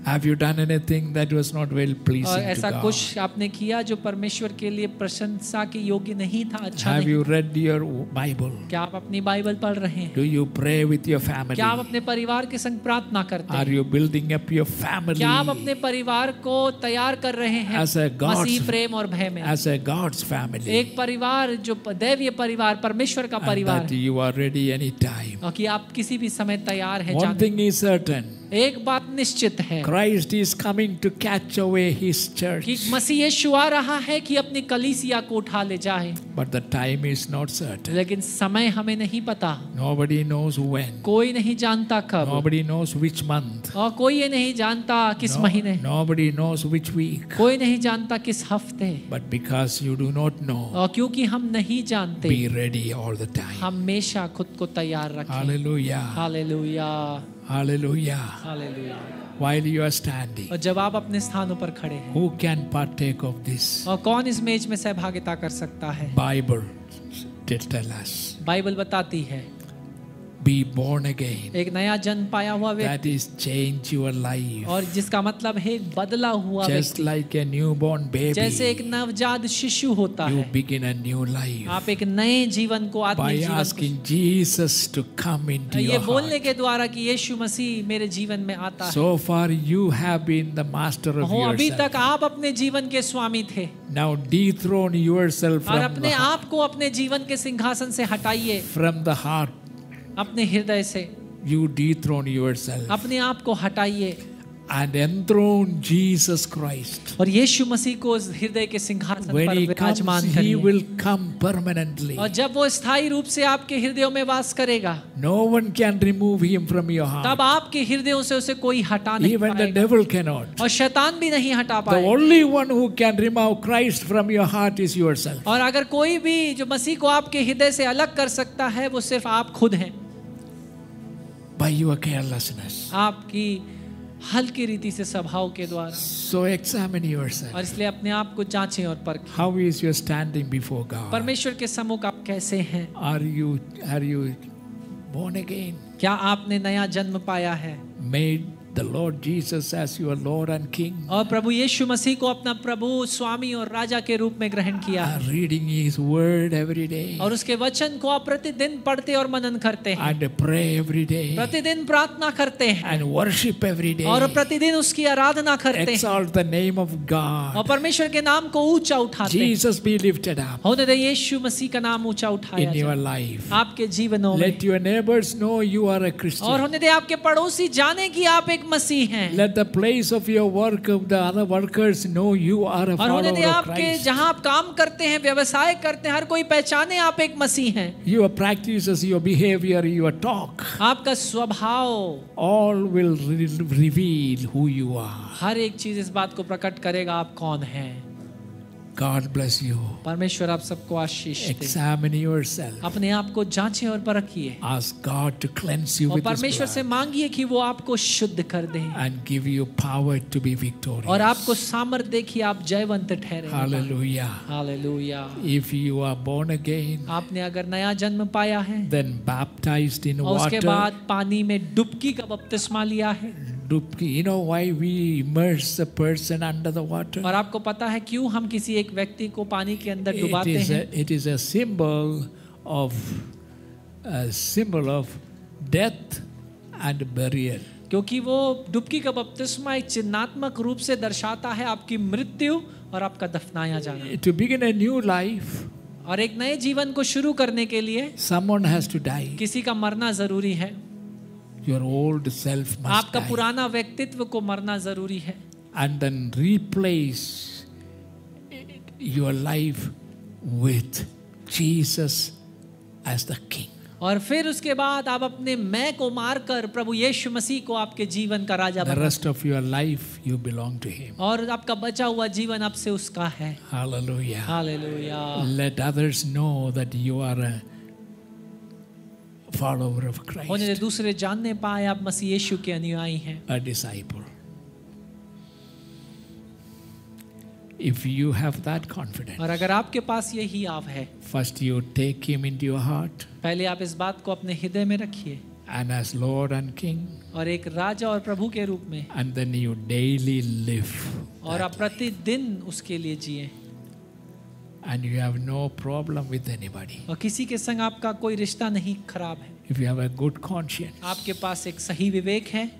Have you done anything that was not well और pleasing to ऐसा God? कुछ आपने किया जो परमेश्वर के लिए प्रशंसा के योग्य नहीं था, अच्छा Have नहीं? you read your Bible? क्या आप अपनी बाइबल पढ़ रहे हैं? Do you pray with your family? क्या आप अपने परिवार के संग प्रार्थना करते Are हैं? you building up your family क्या आप अपने परिवार को तैयार कर रहे हैं as a God's मसीह प्रेम और भय में? as a God's family? एक परिवार जो दैवीय परिवार, परमेश्वर का And परिवार that है, you are ready anytime. और कि आप किसी भी समय तैयार हैं One जाने। thing is certain. एक बात निश्चित है Christ is coming to catch away His church. कि मसीह यीशु आ रहा है कि अपनी कलीसिया को उठा ले जाए, But the time is not certain. लेकिन समय हमें नहीं पता। Nobody knows when. कोई नहीं जानता कब, Nobody knows which month. और कोई ये नहीं जानता किस महीने, Nobody knows which week. कोई नहीं जानता किस हफ्ते। But because you do not know, और क्योंकि हम नहीं जानते, be ready all the time. हमेशा खुद को तैयार रखें। Hallelujah. Hallelujah, Hallelujah. Hallelujah. While you are standing, और जब आप अपने स्थानों पर खड़े हैं, who can partake of this? और कौन इस मेज में सहभागिता कर सकता है? Bible tell us. बाइबल बताती है Be born again. एक नया जन्म पाया हुआ व्यक्ति, That is change your life. और जिसका मतलब है एक बदला हुआ Just व्यक्ति। like a newborn जैसे एक baby, नवजात शिशु होता you है, begin a new life आप एक नए जीवन को, by आत्मिक जीवन asking Jesus to come into को, ये your बोलने heart. के द्वारा कि यीशु मसीह मेरे जीवन में आता है। So far you have been the master of हो अभी yourself. तक आप अपने जीवन के स्वामी थे, Now dethrone yourself और from अपने the, आप को अपने जीवन के सिंहासन से हटाइए। from the heart. अपने हृदय से You dethrone yourself अपने आप को हटाइए and enthrone Jesus Christ. और यीशु मसीह को उस हृदय के सिंहासन When पर He comes, विराजमान He करिए। will come permanently. और जब वो स्थायी रूप से आपके हृदयों में वास करेगा, No one can remove Him from your heart. तब आपके हृदयों से उसे कोई हटा नहीं Even the पाएगा, devil cannot. और शैतान भी नहीं हटा The पाएगा। only one who can remove Christ from your heart is yourself. और अगर कोई भी जो मसीह को आपके हृदय से अलग कर सकता है, वो सिर्फ आप खुद हैं, By your carelessness. आपकी हल्की रीति से स्वभाव के द्वारा। So examine और yourself. इसलिए अपने आप को जांचें और परखें। How is your standing before God? परमेश्वर के सम्मुख आप कैसे हैं? Are you born again? क्या आपने नया जन्म पाया है? Made the Lord Jesus as your Lord and King? और प्रभु यीशु मसीह को अपना प्रभु, स्वामी और राजा के रूप में ग्रहण किया है? Are reading His word every day? और उसके वचन को आप प्रतिदिन पढ़ते और मनन करते हैं, And pray every day? प्रतिदिन प्रार्थना करते हैं, And worship every day? और प्रतिदिन उसकी आराधना करते हैं, Exalt the name of और God. परमेश्वर के नाम को ऊंचा उठाते हैं। Jesus be lifted up होने दे यीशु मसीह का नाम ऊंचा उठाया in your जाए life. आपके जीवनों में, Let your neighbors know you are a और Christian. होने दे आपके पड़ोसी जाने कि आप एक मसीह हैं, Let the place of your work of the other workers know you are a और होने दे follower of आपके Christ. जहां आप काम करते हैं, व्यवसाय करते हैं, हर कोई पहचाने आप एक मसीह हैं। Your practices, your behavior, your talk, आपका स्वभाव, all will reveal who you are. हर एक चीज इस बात को प्रकट करेगा आप कौन हैं। God bless you. परमेश्वर आप सबको आशीष दे। Examine yourself. अपने आप को जांचें और परखिए Ask God to cleanse you और with His परमेश्वर से blood मांगिए कि वो आपको शुद्ध कर दे and give you power to be और victorious. आपको सामर्थ्य दे कि आप जयवंत ठहरे। Hallelujah. Hallelujah. If you are born again, आपने अगर नया जन्म पाया है then baptized in और उसके water. बाद पानी में डुबकी का बपतिस्मा लिया है। Dupki. You know why we immerse a person under the water? और आपको पता है क्यों हम किसी एक व्यक्ति को पानी के अंदर डुबाते हैं? It is a symbol of death and burial. क्योंकि वो डुबकी का बपतिस्मा एक चिन्हात्मक रूप से दर्शाता है आपकी मृत्यु और आपका दफनाया जाना। To begin a new life, और एक नए जीवन को शुरू करने के लिए someone has to die. किसी का मरना जरूरी है। Your old self must आपका die. पुराना व्यक्तित्व को मरना जरूरी है And then replace your life with Jesus as the King. और फिर उसके बाद आप अपने मैं को मारकर प्रभु यीशु मसीह को आपके जीवन का राजा The बना। rest of your life you belong to Him. और आपका बचा हुआ जीवन आपसे उसका है। Hallelujah. Hallelujah. Let others know that you are a follower of होने Christ, दूसरे जानने पाए आप मसीह यीशु के अनुयायी हैं। a disciple. If you have that confidence, और अगर आपके पास यही आव है, first you take Him into your heart पहले आप इस बात को अपने हृदय में रखिए and as Lord and King, और एक राजा और प्रभु के रूप में, and then you daily live और आप प्रतिदिन उसके लिए जिए and you have no problem with anybody. और किसी के संग आपका कोई रिश्ता नहीं खराब है। If you have a good conscience, आपके पास एक सही विवेक है,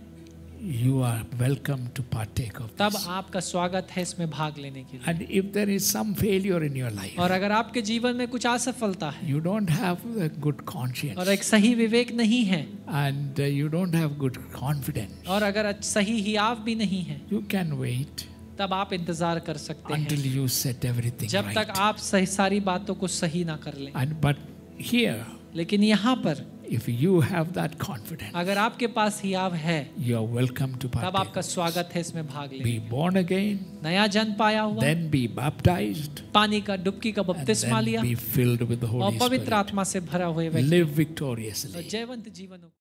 you are welcome to partake of तब this. आपका स्वागत है इसमें भाग लेने के लिए। And if there is some failure in your life, और अगर आपके जीवन में कुछ असफलता है you don't have a good conscience, और एक सही विवेक नहीं है and you don't have good confidence, और अगर सही हियाव भी नहीं है, you can wait तब आप इंतजार कर सकते until हैं you set everything जब तक right. आप सही सारी बातों को सही ना कर लें। But here, लेकिन यहाँ पर if you have that confidence, अगर आपके पास हियाव है, you are welcome to तब partake. आपका स्वागत है इसमें भाग लेने। Be born again, नया जन्म पाया हुआ, then be baptized, पानी का डुबकी का and बपतिस्मा then लिया be filled with the और Holy पवित्र Spirit. आत्मा से भरा हुए व्यक्ति Live victoriously. जयवंत जीवन